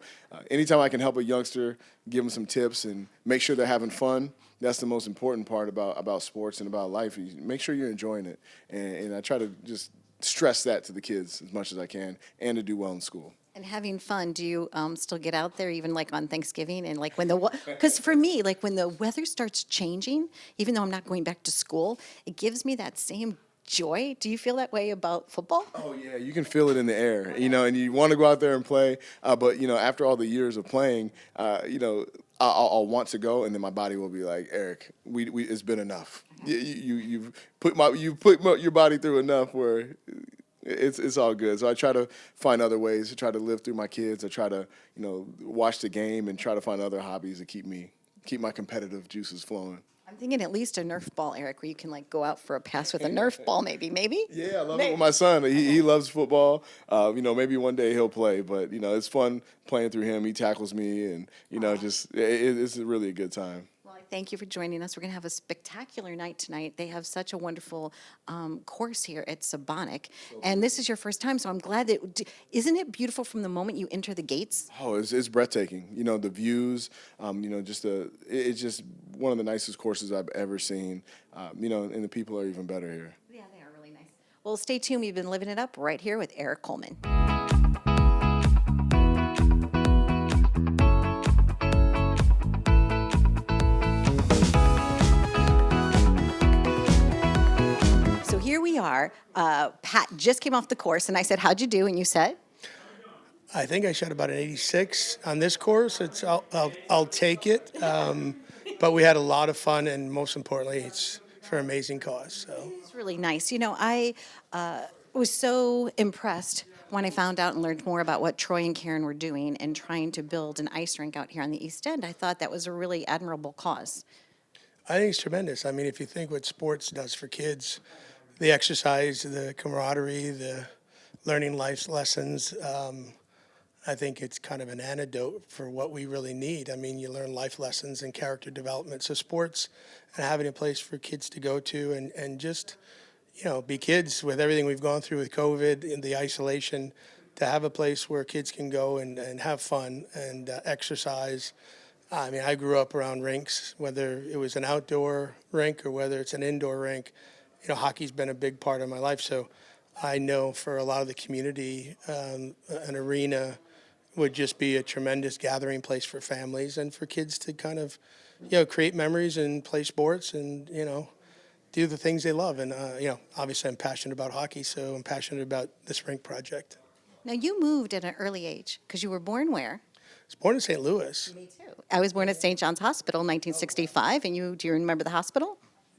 K: anytime I can help a youngster, give them some tips and make sure they're having fun, that's the most important part about sports and about life. You make sure you're enjoying it, and I try to just stress that to the kids as much as I can, and to do well in school.
A: And having fun, do you still get out there even on Thanksgiving and when because for me, when the weather starts changing, even though I'm not going back to school, it gives me that same joy. Do you feel that way about football?
K: Oh yeah, you can feel it in the air, and you want to go out there and play, but after all the years of playing, I'll want to go, and then my body will be like, Eric, it's been enough. You've put your body through enough where it's all good. So I try to find other ways to try to live through my kids. I try to, watch the game and try to find other hobbies to keep my competitive juices flowing.
A: I'm thinking at least a Nerf ball, Eric, where you can like go out for a pass with a Nerf ball, maybe.
K: Yeah, I love it with my son. He loves football. Maybe one day he'll play, but it's fun playing through him. He tackles me, and it's really a good time.
A: Well, I thank you for joining us. We're going to have a spectacular night tonight. They have such a wonderful course here at Peconic, and this is your first time, so I'm glad that. Isn't it beautiful from the moment you enter the gates?
K: Oh, it's breathtaking. The views. It's just one of the nicest courses I've ever seen. And the people are even better here.
A: Yeah, they are really nice. Well, stay tuned. We've been living it up right here with Eric Coleman. So here we are. Pat just came off the course, and I said, "How'd you do?" And you said,
L: I think I shot about an 86 on this course. I'll take it. But we had a lot of fun, and most importantly, it's for an amazing cause. So
A: "It's really nice." I was so impressed when I found out and learned more about what Troy and Karen were doing and trying to build an ice rink out here on the East End. I thought that was a really admirable cause.
L: I think it's tremendous. I mean, if you think what sports does for kids, the exercise, the camaraderie, the learning life lessons, I think it's kind of an antidote for what we really need. I mean, you learn life lessons and character development. So sports and having a place for kids to go to and just, be kids with everything we've gone through with COVID and the isolation, to have a place where kids can go and have fun and exercise. I mean, I grew up around rinks, whether it was an outdoor rink or whether it's an indoor rink. Hockey's been a big part of my life. So I know for a lot of the community, an arena would just be a tremendous gathering place for families and for kids to kind of, create memories and play sports and, do the things they love. And, obviously I'm passionate about hockey, so I'm passionate about this rink project.
A: Now, you moved at an early age because you were born where?
L: I was born in St. Louis.
A: Me too. I was born at St. John's Hospital in 1965. And do you remember the hospital?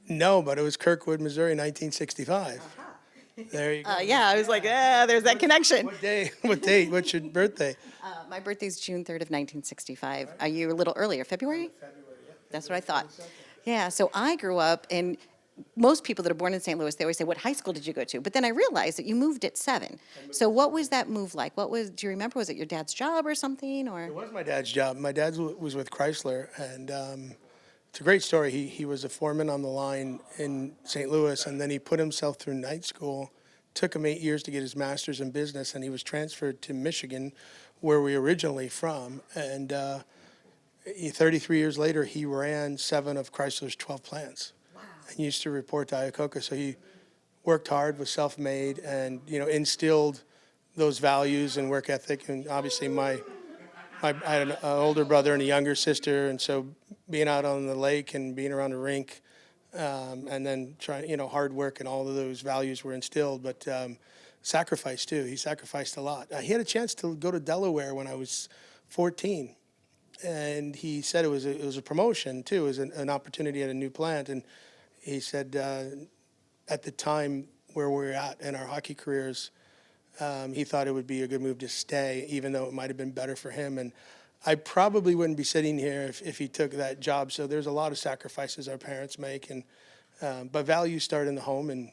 L: No, but it was Kirkwood, Missouri, 1965. There you go.
A: Yeah, I was like, there's that connection.
L: What day? What date? What's your birthday?
A: My birthday's June 3rd of 1965. Are you a little earlier? February?
L: February, yeah.
A: That's what I thought. Yeah, so I grew up, and most people that are born in St. Louis, they always say, what high school did you go to? But then I realized that you moved at 7. So what was that move like? Do you remember, was it your dad's job or something? Or?
L: It was my dad's job. My dad was with Chrysler, and it's a great story. He was a foreman on the line in St. Louis, and then he put himself through night school. Took him 8 years to get his master's in business, and he was transferred to Michigan, where we originally from. And 33 years later, he ran 7 of Chrysler's 12 plants. Wow. And used to report to Iacocca. So he worked hard, was self-made, and instilled those values and work ethic. And obviously, I had an older brother and a younger sister, and so being out on the lake and being around a rink, and then trying, hard work and all of those values were instilled, but sacrifice too. He sacrificed a lot. He had a chance to go to Delaware when I was 14, and he said it was a promotion too. It was an opportunity at a new plant, and he said at the time where we were at in our hockey careers, he thought it would be a good move to stay, even though it might have been better for him. And I probably wouldn't be sitting here if he took that job. So there's a lot of sacrifices our parents make, but values start in the home, and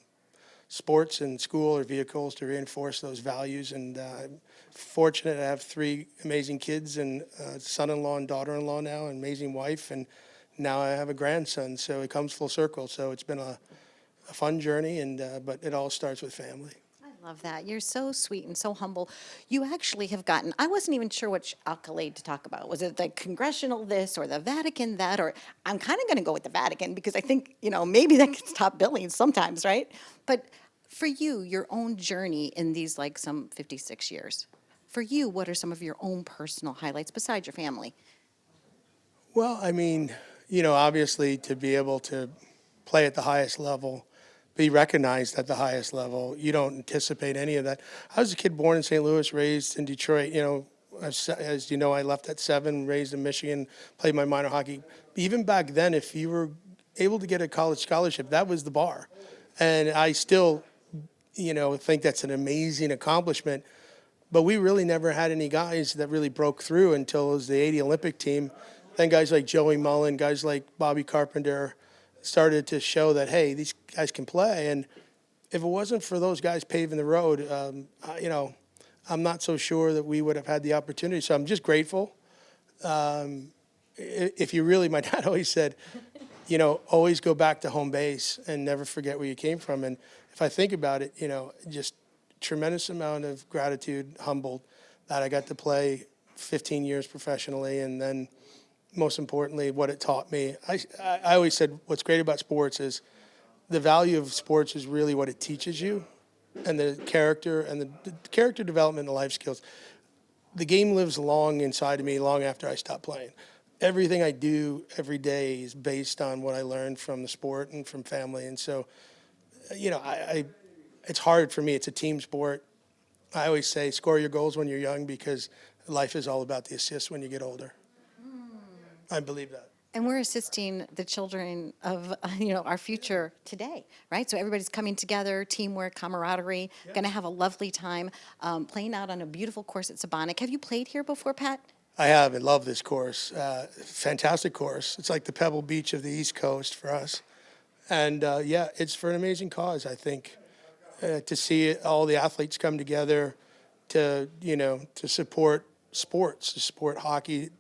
L: sports and school are vehicles to reinforce those values. And I'm fortunate to have 3 amazing kids and son-in-law and daughter-in-law now, an amazing wife, and now I have a grandson. So it comes full circle. So it's been a fun journey, but it all starts with family.
A: Love that. You're so sweet and so humble. You actually have gotten, I wasn't even sure which accolade to talk about. Was it the congressional this or the Vatican that? Or I'm kind of going to go with the Vatican because I think, maybe that gets top billing sometimes, right? But for you, your own journey in these some 56 years, for you, what are some of your own personal highlights besides your family?
L: Well, I mean, obviously to be able to play at the highest level, be recognized at the highest level. You don't anticipate any of that. I was a kid born in St. Louis, raised in Detroit. As you know, I left at 7, raised in Michigan, played my minor hockey. Even back then, if you were able to get a college scholarship, that was the bar. And I still think that's an amazing accomplishment. But we really never had any guys that really broke through until it was the 80 Olympic team. Then guys like Joey Mullen, guys like Bobby Carpenter started to show that, hey, these guys can play. And if it wasn't for those guys paving the road, I'm not so sure that we would have had the opportunity. So I'm just grateful. If you really, my dad always said, always go back to home base and never forget where you came from. And if I think about it, just tremendous amount of gratitude, humbled that I got to play 15 years professionally, and then most importantly, what it taught me. I always said what's great about sports is the value of sports is really what it teaches you, and the character and the character development and life skills. The game lives long inside of me long after I stop playing. Everything I do every day is based on what I learned from the sport and from family. And so, it's hard for me. It's a team sport. I always say score your goals when you're young because life is all about the assists when you get older. I believe that.
A: And we're assisting the children of, our future today, right? So everybody's coming together, teamwork, camaraderie, going to have a lovely time playing out on a beautiful course at Peconic. Have you played here before, Pat?
L: I have. I love this course. Fantastic course. It's like the Pebble Beach of the East Coast for us. And it's for an amazing cause, I think. To see all the athletes come together to support sports, to support hockey,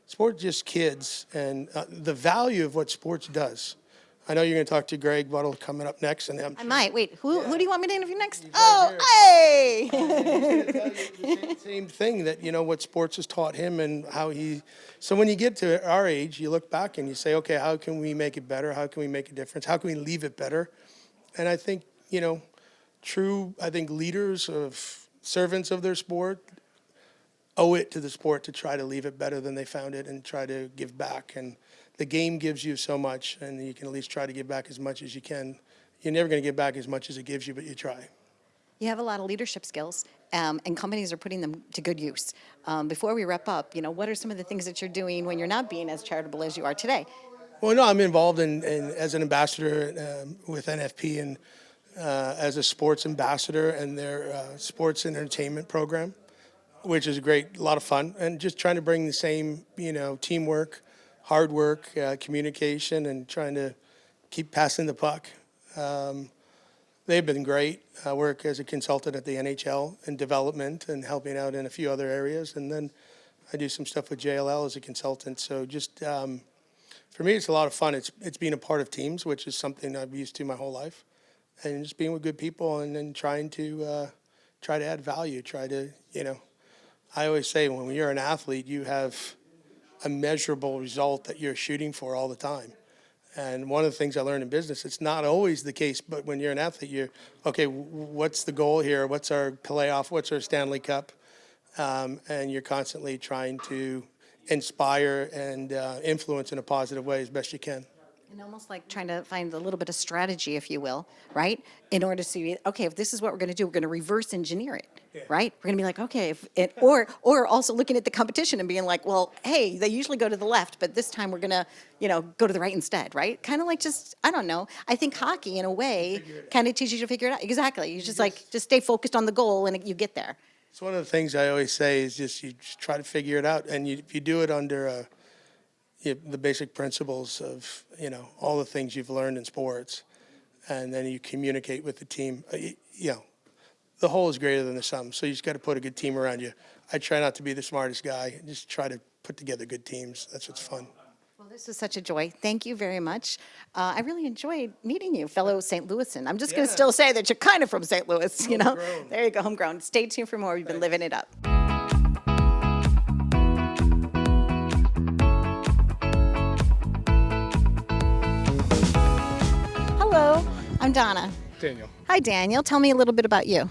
L: support just kids, and the value of what sports does. I know you're going to talk to Greg Buttle coming up next. And
A: I might. Wait, who do you want me to interview next?
L: He's
A: Oh,
L: right
A: hey!
L: Same thing that, what sports has taught him and how he. So when you get to our age, you look back and you say, okay, how can we make it better? How can we make a difference? How can we leave it better? And I think, true, leaders of servants of their sport owe it to the sport to try to leave it better than they found it and try to give back. And the game gives you so much, and you can at least try to give back as much as you can. You're never going to give back as much as it gives you, but you try.
A: You have a lot of leadership skills, and companies are putting them to good use. Before we wrap up, what are some of the things that you're doing when you're not being as charitable as you are today?
L: Well, no, I'm involved in as an ambassador with NFP and as a sports ambassador and their sports and entertainment program, which is a lot of fun, and just trying to bring the same, teamwork, hard work, communication, and trying to keep passing the puck. They've been great. I work as a consultant at the NHL in development and helping out in a few other areas, and then I do some stuff with JLL as a consultant. So just for me, it's a lot of fun. It's being a part of teams, which is something I've used to my whole life, and just being with good people and then trying to add value. I always say when you're an athlete, you have a measurable result that you're shooting for all the time. And one of the things I learned in business, it's not always the case, but when you're an athlete, what's the goal here? What's our playoff? What's our Stanley Cup? And you're constantly trying to inspire and influence in a positive way as best you can.
A: And almost like trying to find a little bit of strategy, if you will, right? In order to see, okay, if this is what we're going to do, we're going to reverse engineer it, right? We're going to be like, okay, or also looking at the competition and being like, well, hey, they usually go to the left, but this time we're going to, go to the right instead, right? Kind of like I don't know. I think hockey, in a way, kind of teaches you to figure it out. Exactly. You just stay focused on the goal and you get there.
L: It's one of the things I always say is just you just try to figure it out, and if you do it under the basic principles of all the things you've learned in sports, and then you communicate with the team. The whole is greater than the sum. So you just got to put a good team around you. I try not to be the smartest guy. Just try to put together good teams. That's what's fun.
A: Well, this was such a joy. Thank you very much. I really enjoyed meeting you, fellow St. Louisan. I'm just going to still say that you're kind of from St. Louis.
L: Homegrown.
A: There you go, homegrown. Stay tuned for more. We've been living it up. Hello, I'm Donna.
M: Daniel.
A: Hi, Daniel. Tell me a little bit about you.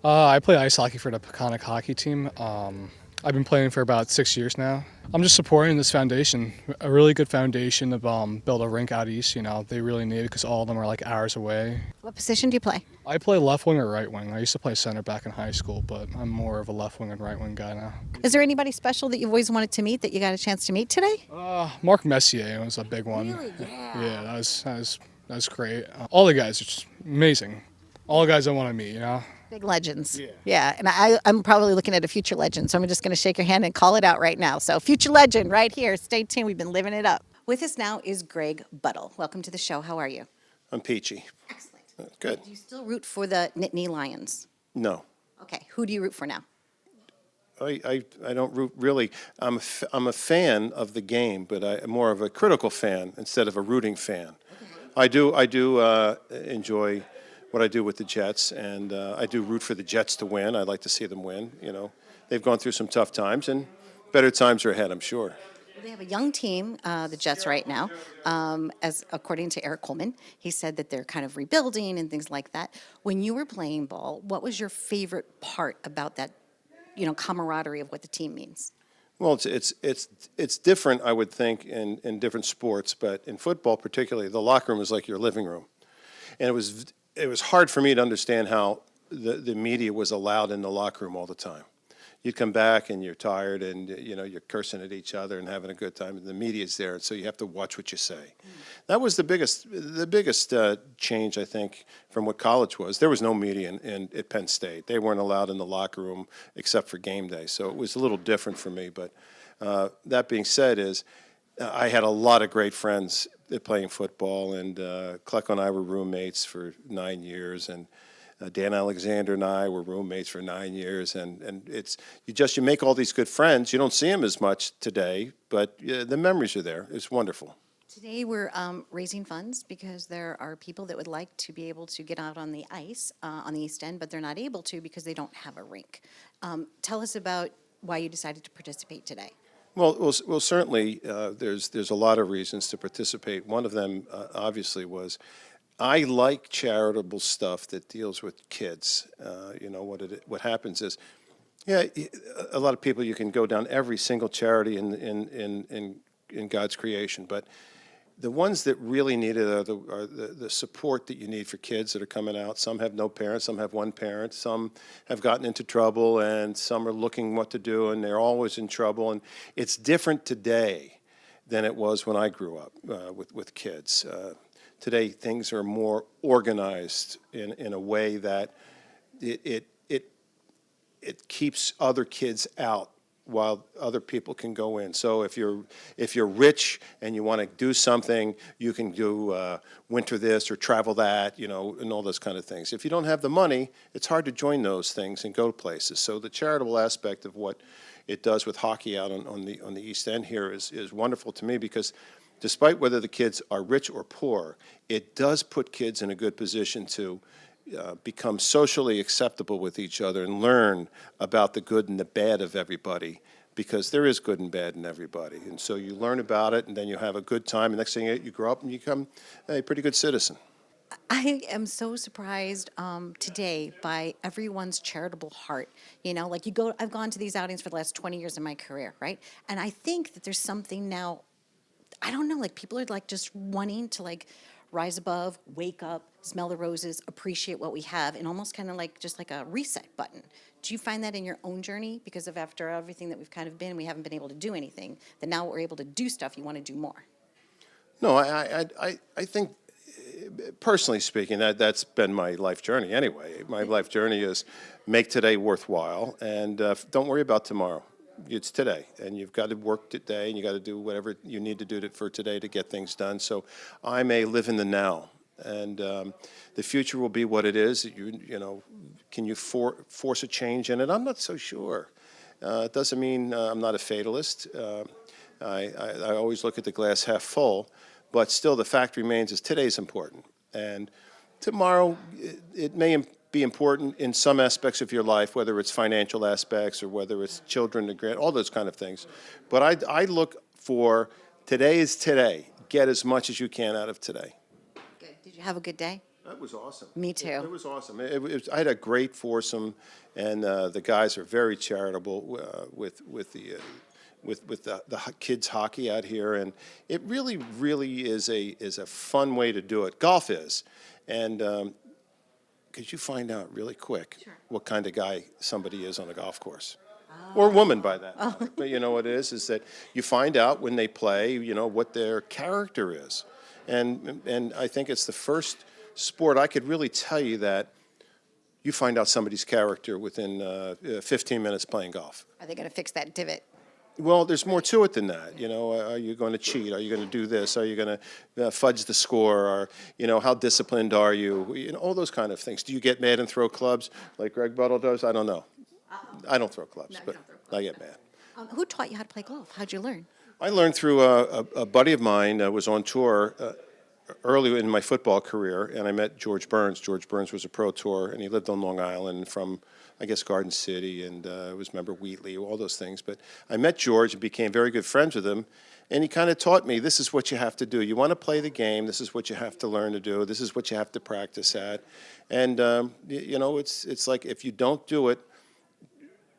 M: I play ice hockey for the Peconic Hockey team. I've been playing for about 6 years now. I'm just supporting this foundation, a really good foundation to build a rink out east. They really need it because all of them are like hours away.
A: What position do you play?
M: I play left wing or right wing. I used to play center back in high school, but I'm more of a left wing and right wing guy now.
A: Is there anybody special that you've always wanted to meet that you got a chance to meet today?
M: Mark Messier was a big one.
A: Really?
M: Yeah, that was great. All the guys are just amazing. all guys I want to meet, you know?
A: Big legends. Yeah. And I'm probably looking at a future legend. So I'm just going to shake your hand and call it out right now. So, future legend right here. Stay tuned. We've been living it up. With us now is Greg Buttle. Welcome to the show. How are you?
N: I'm peachy.
A: Excellent.
N: Good.
A: Do you still root for the Nittany Lions?
N: No,
A: Okay. Who do you root for now?
N: I don't root really. I'm a fan of the game, but I'm more of a critical fan instead of a rooting fan. I do enjoy what I do with the Jets, and I do root for the Jets to win. I'd like to see them win. You know, they've gone through some tough times, and better times are ahead, I'm sure.
A: They have a young team, the Jets, right now. As according to Eric Coleman, he said that they're kind of rebuilding and things like that. When you were playing ball, what was your favorite part about that, camaraderie of what the team means?
N: Well, it's different, I would think, in different sports, but in football particularly, the locker room is like your living room, and it was hard for me to understand how the media was allowed in the locker room all the time. You come back and you're tired, and you're cursing at each other and having a good time, and the media's there, and so you have to watch what you say. That was the biggest change, I think, from what college was. There was no media at Penn State. They weren't allowed in the locker room except for game day, so it was a little different for me. But that being said, I had a lot of great friends playing football, and Kleck and I were roommates for 9 years, and Dan Alexander and I were roommates for 9 years, and you make all these good friends. You don't see them as much today, but the memories are there. It's wonderful.
A: Today we're raising funds because there are people that would like to be able to get out on the ice on the East End, but they're not able to because they don't have a rink. Tell us about why you decided to participate today.
N: Well, certainly there's a lot of reasons to participate. One of them, obviously, was I like charitable stuff that deals with kids. What happens is, a lot of people, you can go down every single charity in God's creation, but the ones that really need it are the support that you need for kids that are coming out. Some have no parents, some have one parent, some have gotten into trouble, and some are looking what to do, and they're always in trouble. And it's different today than it was when I grew up with kids. Today, things are more organized in a way that it keeps other kids out while other people can go in. So if you're rich and you want to do something, you can do winter this or travel that, and all those kind of things. If you don't have the money, it's hard to join those things and go places. So the charitable aspect of what it does with hockey out on the East End here is wonderful to me, because despite whether the kids are rich or poor, it does put kids in a good position to become socially acceptable with each other and learn about the good and the bad of everybody, because there is good and bad in everybody. And so you learn about it, and then you have a good time. And next thing you grow up and you become a pretty good citizen.
A: I am so surprised today by everyone's charitable heart. I've gone to these outings for the last 20 years of my career, right? And I think that there's something now, I don't know, people are just wanting to rise above, wake up, smell the roses, appreciate what we have, and almost kind of just like a reset button. Do you find that in your own journey? Because of after everything that we've kind of been, we haven't been able to do anything, that now we're able to do stuff, you want to do more.
N: No, I think, personally speaking, that's been my life journey anyway. My life journey is make today worthwhile, and don't worry about tomorrow. It's today, and you've got to work today, and you got to do whatever you need to do for today to get things done. So I may live in the now, and the future will be what it is. Can you force a change in it? I'm not so sure. It doesn't mean I'm not a fatalist. I always look at the glass half full, but still the fact remains is today's important, and tomorrow it may be important in some aspects of your life, whether it's financial aspects or whether it's children to grant, all those kind of things. But I look for today is today. Get as much as you can out of today.
A: Good. Did you have a good day?
N: That was awesome.
A: Me too.
N: It was awesome. I had a great foursome, and the guys are very charitable with the kids hockey out here, and it really is a fun way to do it. Golf is, and because you find out really quick what kind of guy somebody is on a golf course. Or woman, by that matter. But you know what it is that you find out when they play, what their character is. And I think it's the first sport I could really tell you that you find out somebody's character within 15 minutes playing golf.
A: Are they going to fix that divot?
N: Well, there's more to it than that. You know, are you going to cheat? Are you going to do this? Are you going to fudge the score? Or, you know, how disciplined are you? You know, all those kind of things. Do you get mad and throw clubs like Greg Buttle does? I don't know. I don't throw clubs, but I get mad.
A: Who taught you how to play golf? How'd you learn?
N: I learned through a buddy of mine was on tour early in my football career, and I met George Burns. George Burns was a pro tour, and he lived on Long Island from, I guess, Garden City, and was member Wheatley, all those things. But I met George and became very good friends with him, and he kind of taught me, this is what you have to do. You want to play the game, this is what you have to learn to do, this is what you have to practice at. And, you know, it's like if you don't do it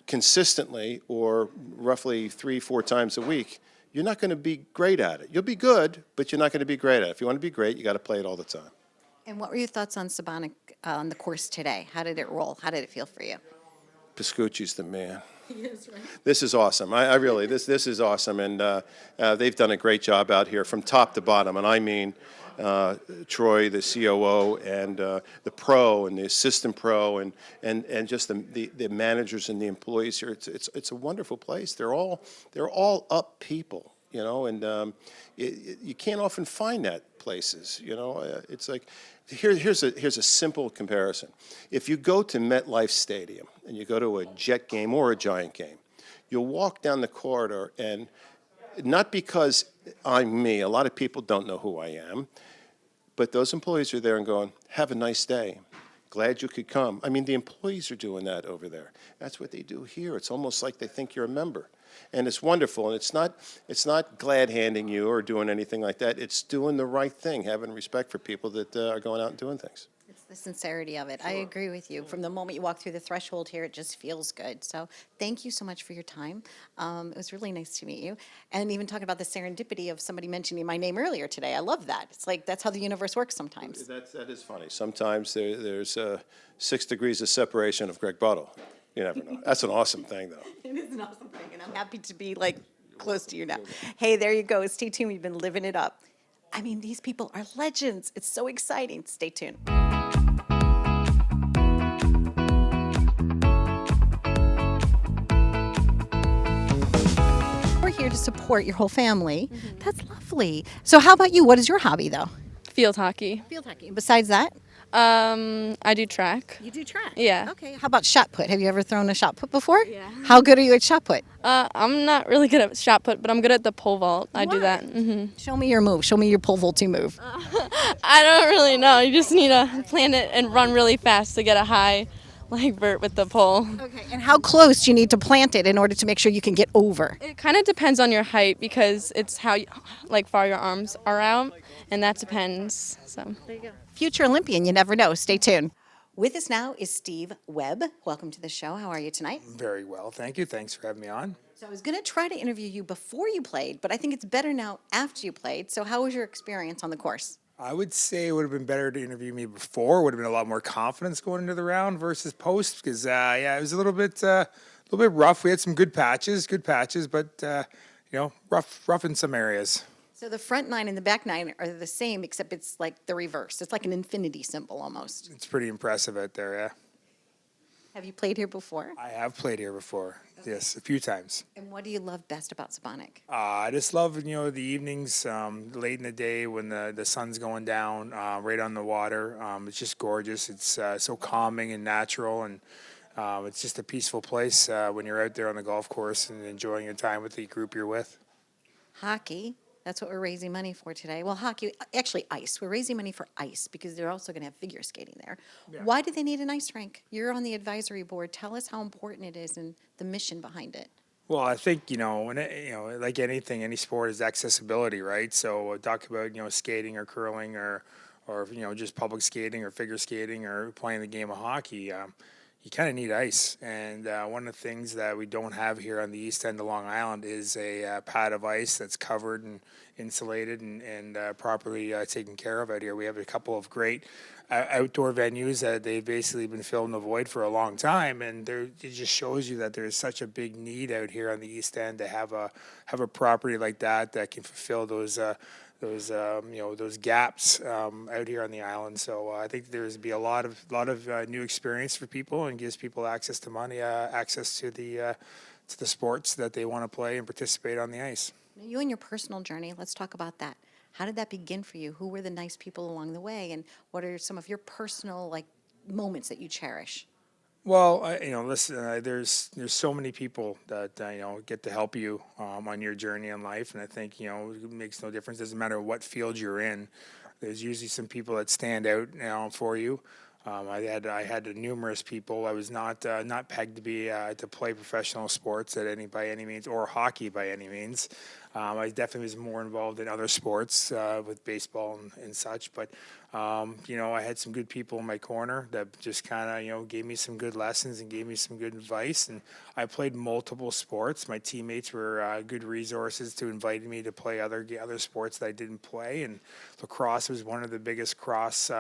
N: consistently or roughly 3-4 times a week, you're not going to be great at it. You'll be good, but you're not going to be great at it. If you want to be great, you got to play it all the time.
A: And what were your thoughts on Sabonic on the course today? How did it roll? How did it feel for you?
N: Piscucci's the man.
A: Yes, right.
N: This is awesome. I really, this is awesome, and they've done a great job out here from top to bottom. And I mean, Troy, the COO, and the pro, and the assistant pro, and just the managers and the employees here. It's a wonderful place. They're all up people, you know, and you can't often find that places. You know, it's like here's a simple comparison. If you go to MetLife Stadium and you go to a Jet game or a Giant game, you'll walk down the corridor, and not because I'm me, a lot of people don't know who I am, but those employees are there and going, have a nice day. Glad you could come. I mean, the employees are doing that over there. That's what they do here. It's almost like they think you're a member. And it's wonderful. And it's not glad handing you or doing anything like that. It's doing the right thing, having respect for people that are going out and doing things.
A: It's the sincerity of it. I agree with you. From the moment you walk through the threshold here, it just feels good. So thank you so much for your time. It was really nice to meet you. And even talking about the serendipity of somebody mentioning my name earlier today. I love that. It's like that's how the universe works sometimes.
N: That is funny. Sometimes there's 6 degrees of separation of Greg Buttle. You never know. That's an awesome thing, though.
A: It is an awesome thing, and I'm happy to be like close to you now. Hey, there you go. Stay tuned. We've been living it up. I mean, these people are legends. It's so exciting. Stay tuned. We're here to support your whole family. That's lovely. So how about you? What is your hobby, though?
O: Field hockey.
A: Field hockey. Besides that?
O: I do track.
A: You do track?
O: Yeah.
A: Okay. How about shot put? Have you ever thrown a shot put before?
O: Yeah.
A: How good are you at shot put?
O: I'm not really good at shot put, but I'm good at the pole vault. I do that.
A: Show me your move. Show me your pole vaulting move.
O: I don't really know. You just need to plan it and run really fast to get a high, like vert with the pole.
A: Okay. And how close do you need to plant it in order to make sure you can get over?
O: It kind of depends on your height because it's how far your arms are out, and that depends. So there you go.
A: Future Olympian, you never know. Stay tuned. With us now is Steve Webb. Welcome to the show. How are you tonight?
P: Very well, thank you. Thanks for having me on.
A: So I was going to try to interview you before you played, but I think it's better now after you played. So how was your experience on the course?
P: I would say it would have been better to interview me before. Would have been a lot more confidence going into the round versus post because it was a little bit rough. We had some good patches, but rough in some areas.
A: So the front nine and the back nine are the same, except it's like the reverse. It's like an infinity symbol almost.
P: It's pretty impressive out there, yeah.
A: Have you played here before?
P: I have played here before, yes, a few times.
A: And what do you love best about Sabonic?
P: I just love, the evenings, late in the day when the sun's going down, right on the water. It's just gorgeous. It's so calming and natural, and it's just a peaceful place when you're out there on the golf course and enjoying your time with the group you're with.
A: Hockey. That's what we're raising money for today. Well, hockey, actually ice. We're raising money for ice because they're also going to have figure skating there. Yeah. Why do they need an ice rink? You're on the advisory board. Tell us how important it is and the mission behind it.
P: Well, I think, like anything, any sport is accessibility, right? So talk about, skating or curling or just public skating or figure skating or playing the game of hockey. You kind of need ice. And one of the things that we don't have here on the east end of Long Island is a pad of ice that's covered and insulated and properly taken care of out here. We have a couple of great outdoor venues that they've basically been filling the void for a long time, and it just shows you that there's such a big need out here on the East End to have a property like that can fulfill those gaps out here on the island. So I think there's be a lot of new experience for people, and gives people access to money, access to the sports that they want to play and participate on the ice.
A: You and your personal journey, let's talk about that. How did that begin for you? Who were the nice people along the way, and what are some of your personal moments that you cherish?
P: Well, listen. There's so many people that get to help you on your journey in life, and I think it makes no difference. Doesn't matter what field you're in. There's usually some people that stand out for you. I had numerous people. I was not pegged to be to play professional sports by any means, or hockey by any means. I definitely was more involved in other sports with baseball and such. But I had some good people in my corner that just kind of gave me some good lessons and gave me some good advice. And I played multiple sports. My teammates were good resources to invite me to play other sports that I didn't play. And lacrosse was one of the biggest cross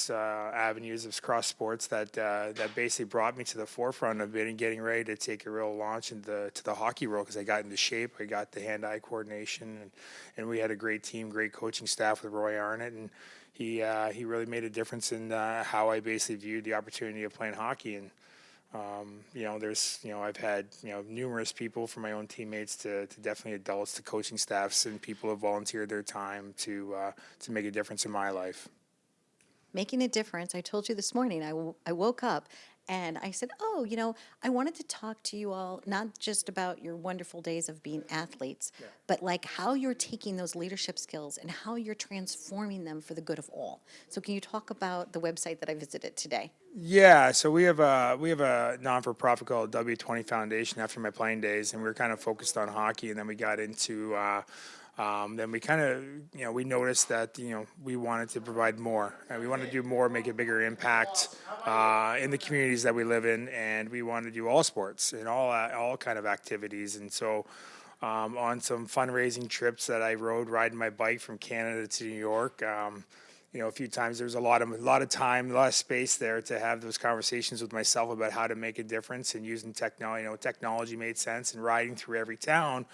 P: avenues of cross sports that basically brought me to the forefront of it and getting ready to take a real launch into the hockey world, because I got into shape. I got the hand-eye coordination, and we had a great team, great coaching staff with Roy Arnott, and he really made a difference in how I basically viewed the opportunity of playing hockey. And I've had numerous people, from my own teammates to definitely adults to coaching staffs, and people have volunteered their time to make a difference in my life.
A: Making a difference. I told you this morning, I woke up and I said, I wanted to talk to you all, not just about your wonderful days of being athletes, but how you're taking those leadership skills and how you're transforming them for the good of all. So can you talk about the website that I visited today?
P: Yeah, so we have a non-for-profit called W20 Foundation after my playing days, and we were kind of focused on hockey, and then we got into then we kind of, we noticed that, we wanted to provide more. And we wanted to do more, make a bigger impact in the communities that we live in. And we wanted to do all sports and all kind of activities. And so on some fundraising trips that I rode, riding my bike from Canada to New York, a few times there was a lot of time, a lot of space there to have those conversations with myself about how to make a difference, and using technology. Technology made sense, and riding through every town.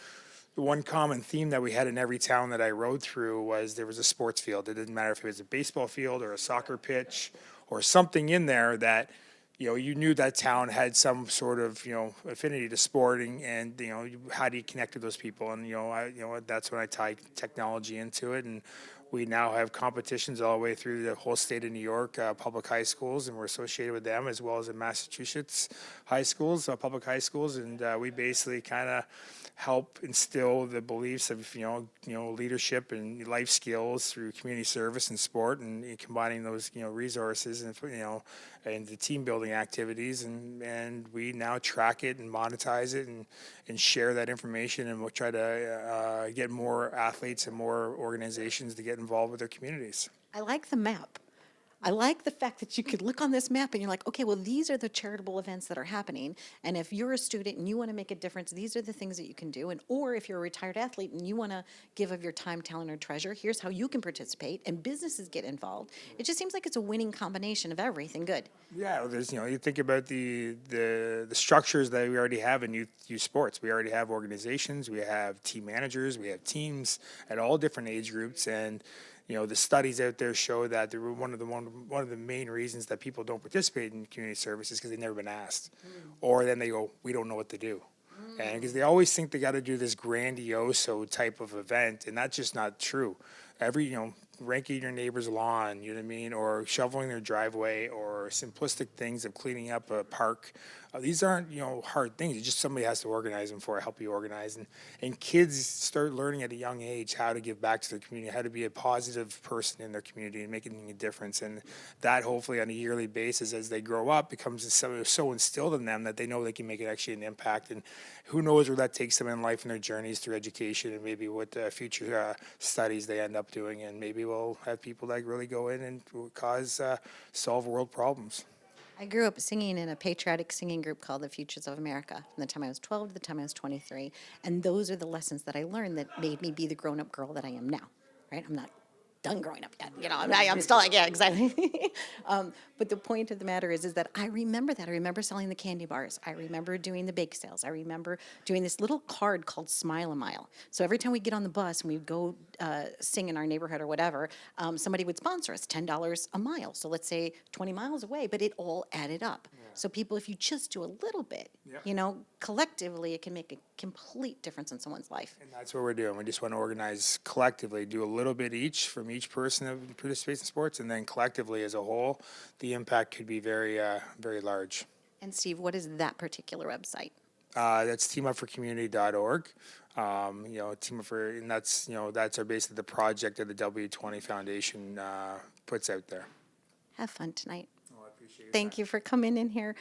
P: The one common theme that we had in every town that I rode through was there was a sports field. It didn't matter if it was a baseball field or a soccer pitch or something in there that, you knew that town had some sort of, affinity to sporting, and, how do you connect with those people? And, that's when I tied technology into it. And we now have competitions all the way through the whole state of New York, public high schools, and we're associated with them, as well as in Massachusetts high schools, public high schools. And we basically kind of help instill the beliefs of leadership and life skills through community service and sport, and combining those resources and the team building activities, and we now track it and monetize it and share that information, and we'll try to get more athletes and more organizations to get involved with their communities.
A: I like the map. I like the fact that you could look on this map and you're like, okay, well, these are the charitable events that are happening. And if you're a student and you want to make a difference, these are the things that you can do. Or if you're a retired athlete and you want to give of your time, talent, or treasure, here's how you can participate, and businesses get involved. It just seems like it's a winning combination of everything good.
P: Yeah, there's you think about the structures that we already have in youth sports. We already have organizations, we have team managers, we have teams at all different age groups, and the studies out there show that one of the main reasons that people don't participate in community service is because they've never been asked, or then they go, we don't know what to do, and because they always think they got to do this grandiose type of event, and that's just not true. Every raking your neighbor's lawn, you know what I mean, or shoveling their driveway, or simplistic things of cleaning up a park. These aren't, hard things. It's just somebody has to organize them for, help you organize. And kids start learning at a young age how to give back to their community, how to be a positive person in their community and making a difference. And that hopefully on a yearly basis as they grow up becomes so instilled in them that they know they can make it actually an impact. And who knows where that takes them in life and their journeys through education, and maybe what future studies they end up doing. And maybe we'll have people that really go in and solve world problems.
A: I grew up singing in a patriotic singing group called the Futures of America from the time I was 12 to the time I was 23. And those are the lessons that I learned that made me be the grown-up girl that I am now, right? I'm not done growing up yet. I'm still like, yeah, exactly. But the point of the matter is that I remember that. I remember selling the candy bars. I remember doing the bake sales. I remember doing this little card called Smile a Mile. So every time we get on the bus and we go sing in our neighborhood or whatever, somebody would sponsor us $10 a mile. So let's say 20 miles away, but it all added up. So people, if you just do a little bit, collectively, it can make a complete difference in someone's life.
P: And that's what we're doing. We just want to organize collectively, do a little bit each from each person that participates in sports, and then collectively as a whole, the impact could be very, very large.
A: And Steve, what is that particular website?
P: That's teamupforcommunity.org. Team Up for, and that's basically the project that the W20 Foundation puts out there.
A: Have fun tonight. Thank you for coming in here.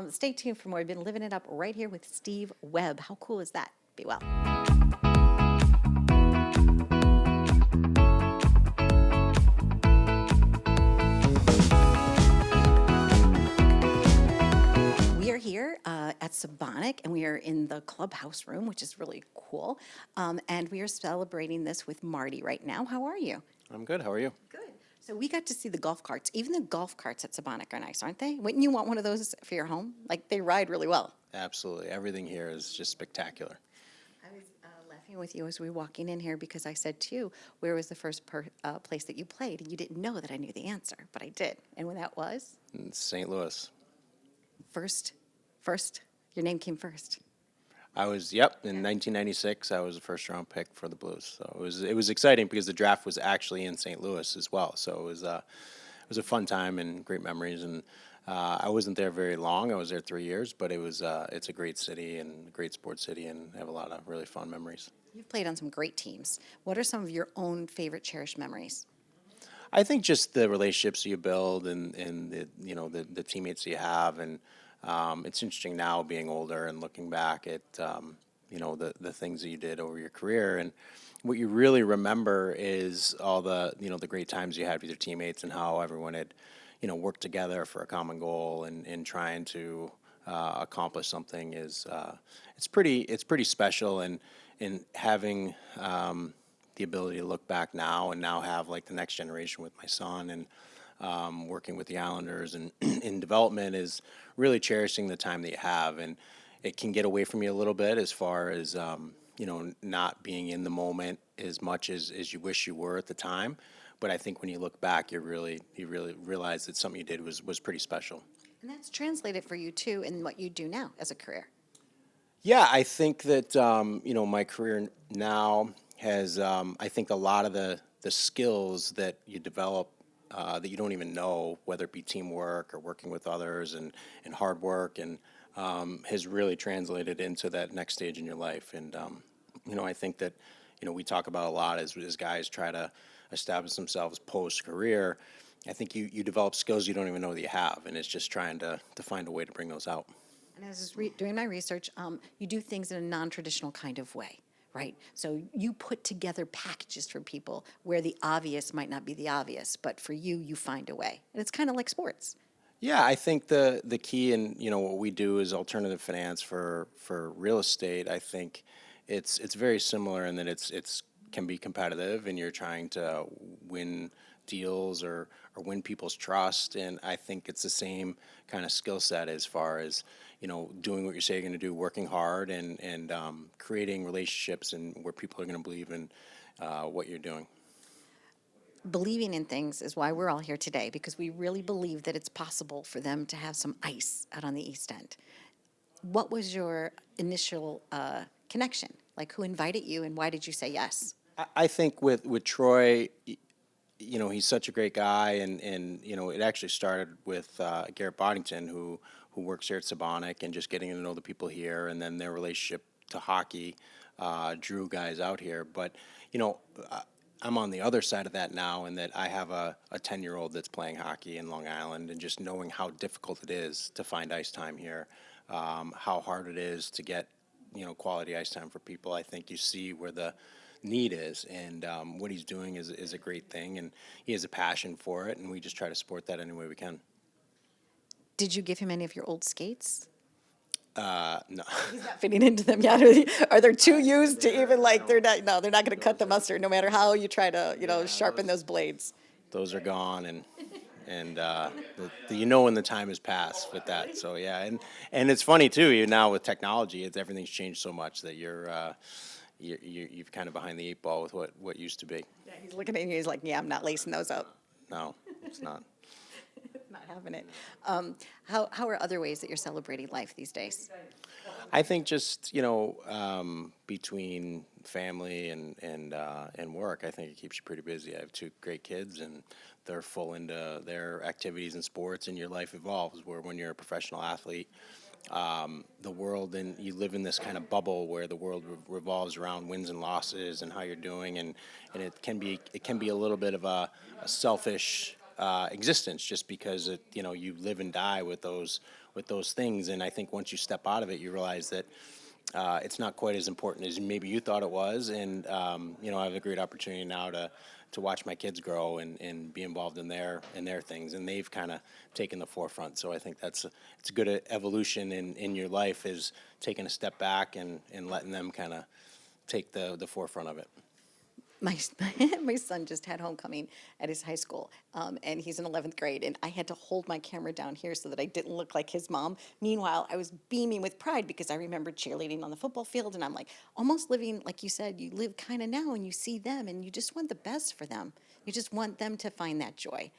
A: Stay tuned for more. We've been living it up right here with Steve Webb. How cool is that? Be well. We are here at Peconic, and we are in the clubhouse room, which is really cool. And we are celebrating this with Marty right now. How are you?
Q: I'm good. How are you?
A: Good. So we got to see the golf carts. Even the golf carts at Peconic are nice, aren't they? Wouldn't you want one of those for your home? Like, they ride really well.
Q: Absolutely. Everything here is just spectacular.
A: I was laughing with you as we were walking in here because I said to you, where was the first place that you played? And you didn't know that I knew the answer, but I did. And when that was?
Q: In St. Louis.
A: First, your name came first.
Q: In 1996, I was a first-round pick for the Blues. So it was exciting because the draft was actually in St. Louis as well. So it was a fun time and great memories. And I wasn't there very long. I was there 3 years, but it's a great city and a great sports city, and I have a lot of really fun memories.
A: You've played on some great teams. What are some of your own favorite cherished memories?
Q: I think just the relationships you build and the teammates you have, and it's interesting now being older and looking back at the things that you did over your career, and what you really remember is all the the great times you had with your teammates and how everyone had worked together for a common goal and trying to accomplish something is it's pretty special, and having the ability to look back now and now have like the next generation with my son and working with the Islanders and in development is really cherishing the time that you have. And it can get away from you a little bit as far as, not being in the moment as much as you wish you were at the time. But I think when you look back, you really realize that something you did was pretty special.
A: And that's translated for you, too, in what you do now as a career.
Q: Yeah, I think that, my career now has, I think a lot of the skills that you develop that you don't even know, whether it be teamwork or working with others and hard work, and has really translated into that next stage in your life. And, I think that, we talk about a lot as guys try to establish themselves post-career. I think you develop skills you don't even know that you have, and it's just trying to find a way to bring those out.
A: And as I was doing my research, you do things in a non-traditional kind of way, right? So you put together packages for people where the obvious might not be the obvious, but for you, you find a way. And it's kind of like sports.
Q: Yeah, I think the key in what we do is alternative finance for real estate. I think it's very similar in that it's can be competitive, and you're trying to win deals or win people's trust. And I think it's the same kind of skill set as far as doing what you say you're going to do, working hard, and creating relationships and where people are going to believe in what you're doing.
A: Believing in things is why we're all here today, because we really believe that it's possible for them to have some ice out on the East End. What was your initial connection? Like, who invited you, and why did you say yes?
Q: I think with Troy, he's such a great guy, and it actually started with Garrett Boddington, who works here at Peconic, and just getting to know the people here, and then their relationship to hockey drew guys out here. But I'm on the other side of that now, in that I have a 10-year-old that's playing hockey in Long Island, and just knowing how difficult it is to find ice time here, how hard it is to get quality ice time for people. I think you see where the need is, and what he's doing is a great thing, and he has a passion for it, and we just try to support that any way we can.
A: Did you give him any of your old skates?
Q: No.
A: He's not fitting into them yet. Are there too used to even like they're not going to cut the mustard no matter how you try to sharpen those blades.
Q: Those are gone, and you know when the time has passed with that. So yeah, and it's funny too. You now with technology, everything's changed so much that you're kind of behind the eight ball with what used to be.
A: Yeah, he's looking at you. He's like, yeah, I'm not lacing those up.
Q: No, it's not.
A: Not having it. How are other ways that you're celebrating life these days?
Q: I think just between family and work, I think it keeps you pretty busy. I have two great kids, and they're full into their activities and sports, and your life evolves. Where when you're a professional athlete, the world and you live in this kind of bubble where the world revolves around wins and losses and how you're doing, and it can be a little bit of a selfish existence just because you live and die with those things. And I think once you step out of it, you realize that it's not quite as important as maybe you thought it was. And I have a great opportunity now to watch my kids grow and be involved in their things, and they've kind of taken the forefront. So I think it's a good evolution in your life, is taking a step back and letting them kind of take the forefront of it.
A: My son just had homecoming at his high school, and he's in 11th grade, and I had to hold my camera down here so that I didn't look like his mom. Meanwhile, I was beaming with pride because I remember cheerleading on the football field, and I'm like almost living, like you said, you live kind of now and you see them and you just want the best for them. You just want them to find that joy,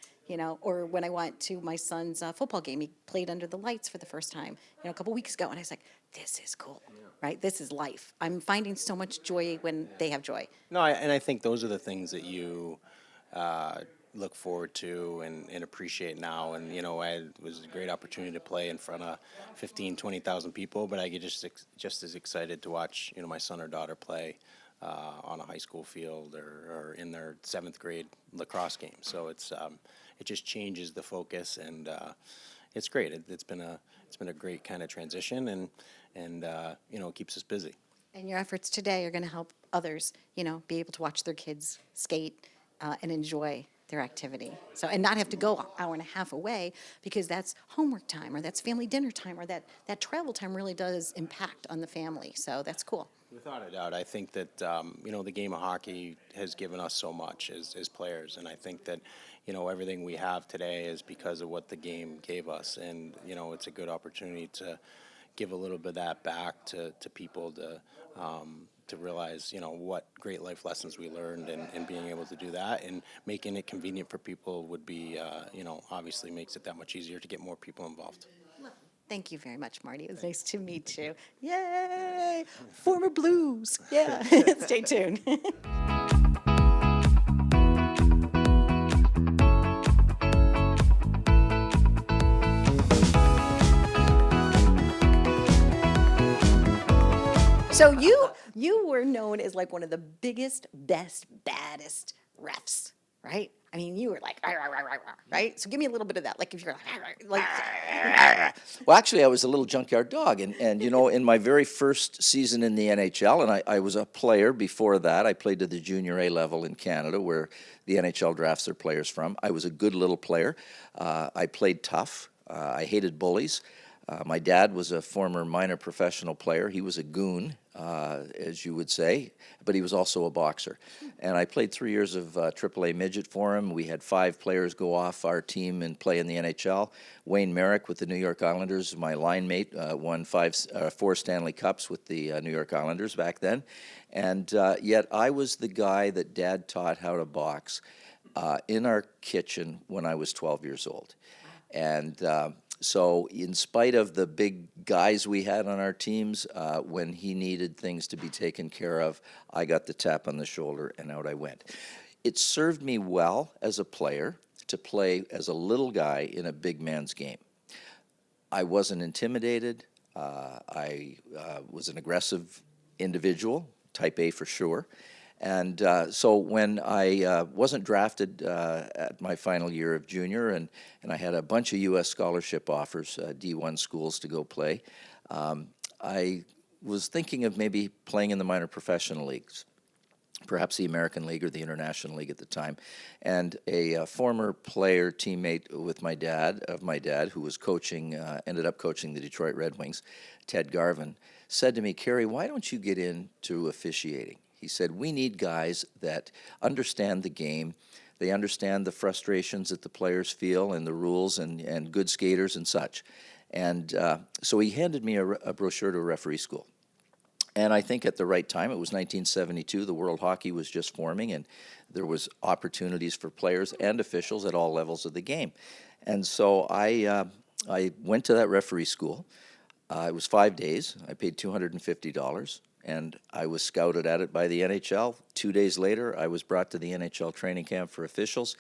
A: or when I went to my son's football game, he played under the lights for the first time, a couple weeks ago, and I was like, this is cool, right? This is life. I'm finding so much joy when they have joy.
Q: No, and I think those are the things that you look forward to and appreciate now. And, it was a great opportunity to play in front of 15, 20,000 people, but I get just as excited to watch, my son or daughter play on a high school field or in their 7th grade lacrosse game. So it just changes the focus, and it's great. It's been a great kind of transition, and it keeps us busy.
A: And your efforts today are going to help others, be able to watch their kids skate and enjoy their activity. So, and not have to go an hour and a half away because that's homework time or that's family dinner time or that travel time really does impact on the family. So that's cool.
Q: Without a doubt, I think that the game of hockey has given us so much as players, and I think that everything we have today is because of what the game gave us, and it's a good opportunity to give a little bit of that back to people to realize what great life lessons we learned, and being able to do that and making it convenient for people would be obviously makes it that much easier to get more people involved.
A: Thank you very much, Marty. It was nice to meet you. Yay! Former Blues. Yeah. Stay tuned. So you were known as like one of the biggest, best, baddest refs, right? I mean, you were like, right? So give me a little bit of that. Like if you're like,
R: Well, actually, I was a little junkyard dog. And in my very first season in the NHL, and I was a player before that, I played to the junior A level in Canada, where the NHL drafts their players from. I was a good little player. I played tough. I hated bullies. My dad was a former minor professional player. He was a goon, as you would say, but he was also a boxer. And I played 3 years of AAA midget for him. We had 5 players go off our team and play in the NHL. Wayne Merrick with the New York Islanders, my line mate, won 4 Stanley Cups with the New York Islanders back then. And yet I was the guy that Dad taught how to box in our kitchen when I was 12 years old. And so in spite of the big guys we had on our teams, when he needed things to be taken care of, I got the tap on the shoulder and out I went. It served me well as a player to play as a little guy in a big man's game. I wasn't intimidated. I was an aggressive individual, type A for sure. And so when I wasn't drafted at my final year of junior, and I had a bunch of U.S. scholarship offers, D1 schools to go play, I was thinking of maybe playing in the minor professional leagues. perhaps the American League or the International League at the time. And a former player, teammate with my dad, who was coaching, ended up coaching the Detroit Red Wings, Ted Garvin, said to me, Kerry, why don't you get into officiating? He said, we need guys that understand the game. They understand the frustrations that the players feel and the rules and good skaters and such. And so he handed me a brochure to a referee school. And I think at the right time, it was 1972, the World Hockey was just forming, and there was opportunities for players and officials at all levels of the game. And so I went to that referee school. It was 5 days. I paid $250, and I was scouted at it by the NHL. 2 days later, I was brought to the NHL training camp for officials.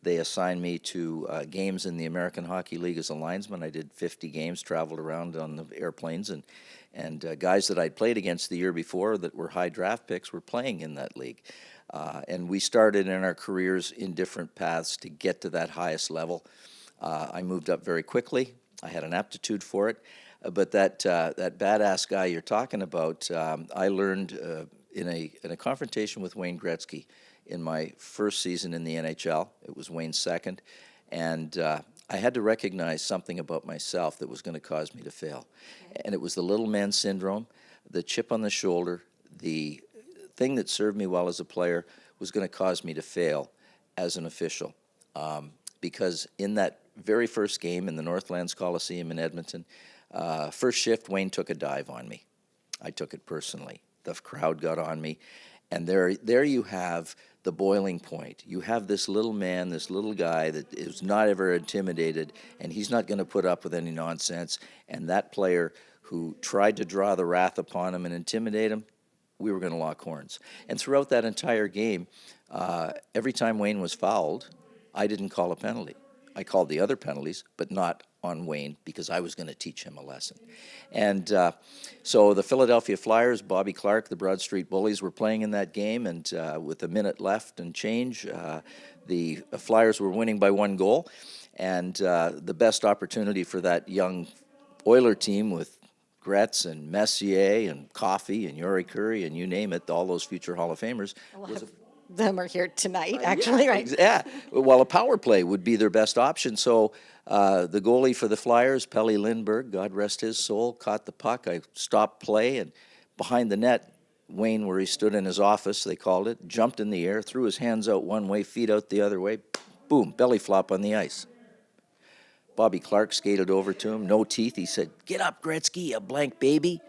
R: They assigned me to games in the American Hockey League as a linesman. I did 50 games, traveled around on the airplanes, and guys that I'd played against the year before that were high draft picks were playing in that league. And we started in our careers in different paths to get to that highest level. I moved up very quickly. I had an aptitude for it. But that badass guy you're talking about, I learned in a confrontation with Wayne Gretzky in my first season in the NHL. It was Wayne's second. And I had to recognize something about myself that was going to cause me to fail. Okay. And it was the little man syndrome, the chip on the shoulder, the thing that served me well as a player was going to cause me to fail as an official. Because in that very first game in the Northlands Coliseum in Edmonton, first shift, Wayne took a dive on me. I took it personally. The crowd got on me. And there you have the boiling point. You have this little man, this little guy that is not ever intimidated, and he's not going to put up with any nonsense. And that player who tried to draw the wrath upon him and intimidate him, we were going to lock horns. And throughout that entire game, every time Wayne was fouled, I didn't call a penalty. I called the other penalties, but not on Wayne because I was going to teach him a lesson. And so the Philadelphia Flyers, Bobby Clark, the Broad Street Bullies were playing in that game, and with a minute left and change, the Flyers were winning by 1 goal. And the best opportunity for that young Oiler team with Gretz and Messier and Coffey and Yuri Curry and you name it, all those future Hall of Famers.
A: Them are here tonight, actually, right?
R: Yeah. Well, a power play would be their best option. So the goalie for the Flyers, Pelle Lindbergh, God rest his soul, caught the puck. I stopped play, and behind the net, Wayne, where he stood in his office, they called it, jumped in the air, threw his hands out one way, feet out the other way, boom, belly flop on the ice. Bobby Clark skated over to him, no teeth. He said, "Get up, Gretzky, you blank baby."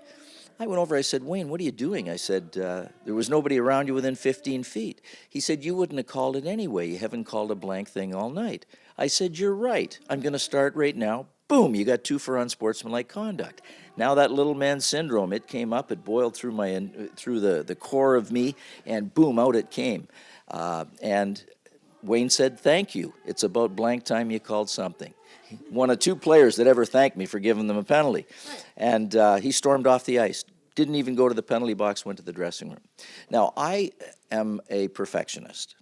R: I went over, I said, "Wayne, what are you doing?" I said, "There was nobody around you within 15 feet. He said, "You wouldn't have called it anyway. You haven't called a blank thing all night." I said, "You're right. I'm going to start right now." Boom, you got 2 for unsportsmanlike conduct. Now that little man syndrome, it came up, it boiled through through the core of me, and boom, out it came. And Wayne said, "Thank you. It's about blank time you called something." One of 2 players that ever thanked me for giving them a penalty. And he stormed off the ice. Didn't even go to the penalty box, went to the dressing room. Now, I am a perfectionist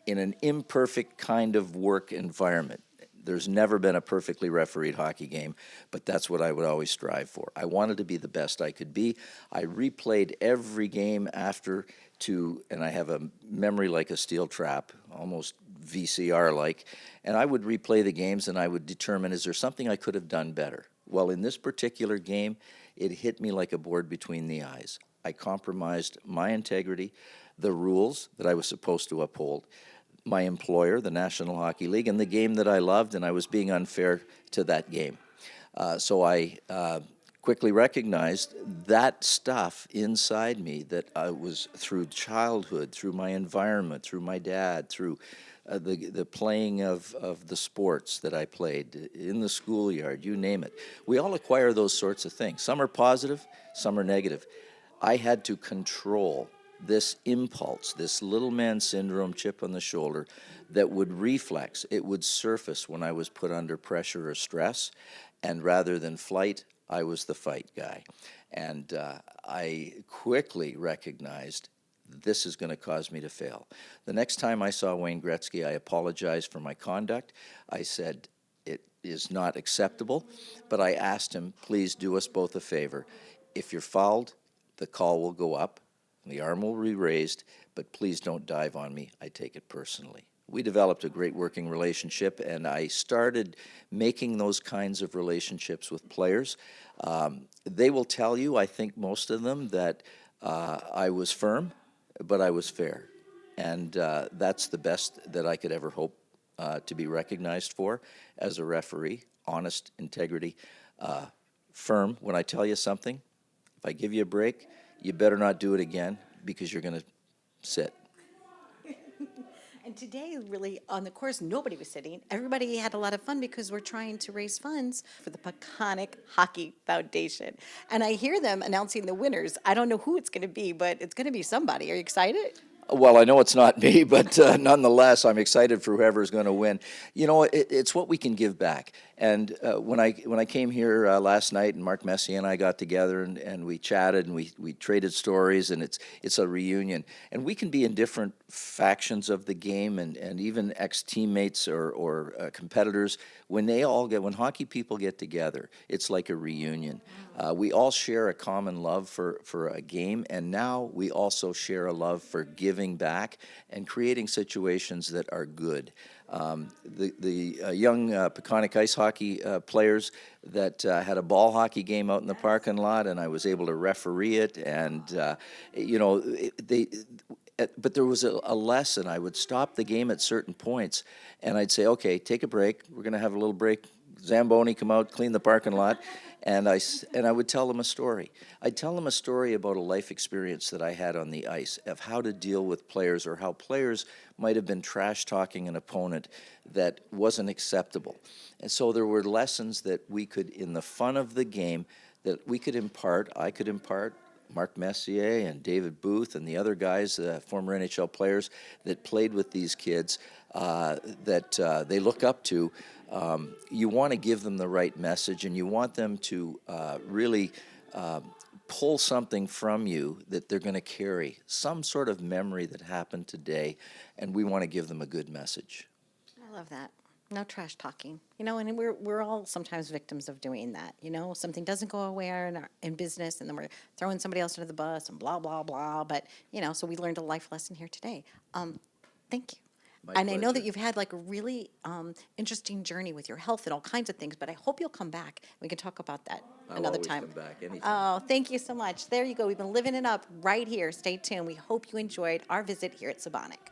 R: in an imperfect kind of work environment. There's never been a perfectly refereed hockey game, but that's what I would always strive for. I wanted to be the best I could be. I replayed every game after and I have a memory like a steel trap, almost VCR-like, and I would replay the games and I would determine, is there something I could have done better? Well, in this particular game, it hit me like a board between the eyes. I compromised my integrity, the rules that I was supposed to uphold, my employer, the National Hockey League, and the game that I loved, and I was being unfair to that game. So I quickly recognized that stuff inside me that I was through childhood, through my environment, through my dad, through the playing of the sports that I played, in the schoolyard, you name it. We all acquire those sorts of things. Some are positive, some are negative. I had to control this impulse, this little man syndrome, chip on the shoulder, that would reflex. It would surface when I was put under pressure or stress, and rather than flight, I was the fight guy. And I quickly recognized this is going to cause me to fail. The next time I saw Wayne Gretzky, I apologized for my conduct. I said, it is not acceptable, but I asked him, please do us both a favor. If you're fouled, the call will go up, the arm will be raised, but please don't dive on me. I take it personally. We developed a great working relationship, and I started making those kinds of relationships with players. They will tell you, I think most of them, that I was firm, but I was fair. And that's the best that I could ever hope to be recognized for as a referee. Honest, integrity, firm. When I tell you something, if I give you a break, you better not do it again because you're going to sit.
A: And today, really, on the course, nobody was sitting. Everybody had a lot of fun because we're trying to raise funds for the Peconic Hockey Foundation. And I hear them announcing the winners. I don't know who it's going to be, but it's going to be somebody. Are you excited?
R: Well, I know it's not me, but nonetheless, I'm excited for whoever's going to win. You know, it's what we can give back. And when I came here last night, and Mark Messier and I got together, and we chatted, and we traded stories, and it's a reunion. And we can be in different factions of the game, and even ex-teammates or competitors. When hockey people get together, it's like a reunion. We all share a common love for a game, and now we also share a love for giving back and creating situations that are good. The young Peconic ice hockey players that had a ball hockey game out in the parking lot, and I was able to referee it, and but there was a lesson. I would stop the game at certain points, and I'd say, okay, take a break. We're going to have a little break. Zamboni, come out, clean the parking lot. And I would tell them a story. I'd tell them a story about a life experience that I had on the ice of how to deal with players, or how players might have been trash-talking an opponent that wasn't acceptable. And so there were lessons that we could, in the fun of the game, that we could impart, I could impart, Mark Messier and David Booth and the other guys, former NHL players that played with these kids that they look up to. You want to give them the right message, and you want them to really pull something from you that they're going to carry, some sort of memory that happened today, and we want to give them a good message.
A: I love that. No trash talking, and we're all sometimes victims of doing that. Something doesn't go away in business, and then we're throwing somebody else under the bus and blah blah blah. But so we learned a life lesson here today. Thank you.
R: My
A: And I know that
R: pleasure.
A: you've had like a really interesting journey with your health and all kinds of things. But I hope you'll come back. We can talk about that
R: I'll
A: another
R: always
A: time.
R: come back anytime.
A: Oh, thank you so much. There you go. We've been living it up right here. Stay tuned. We hope you enjoyed our visit here at Sabonic.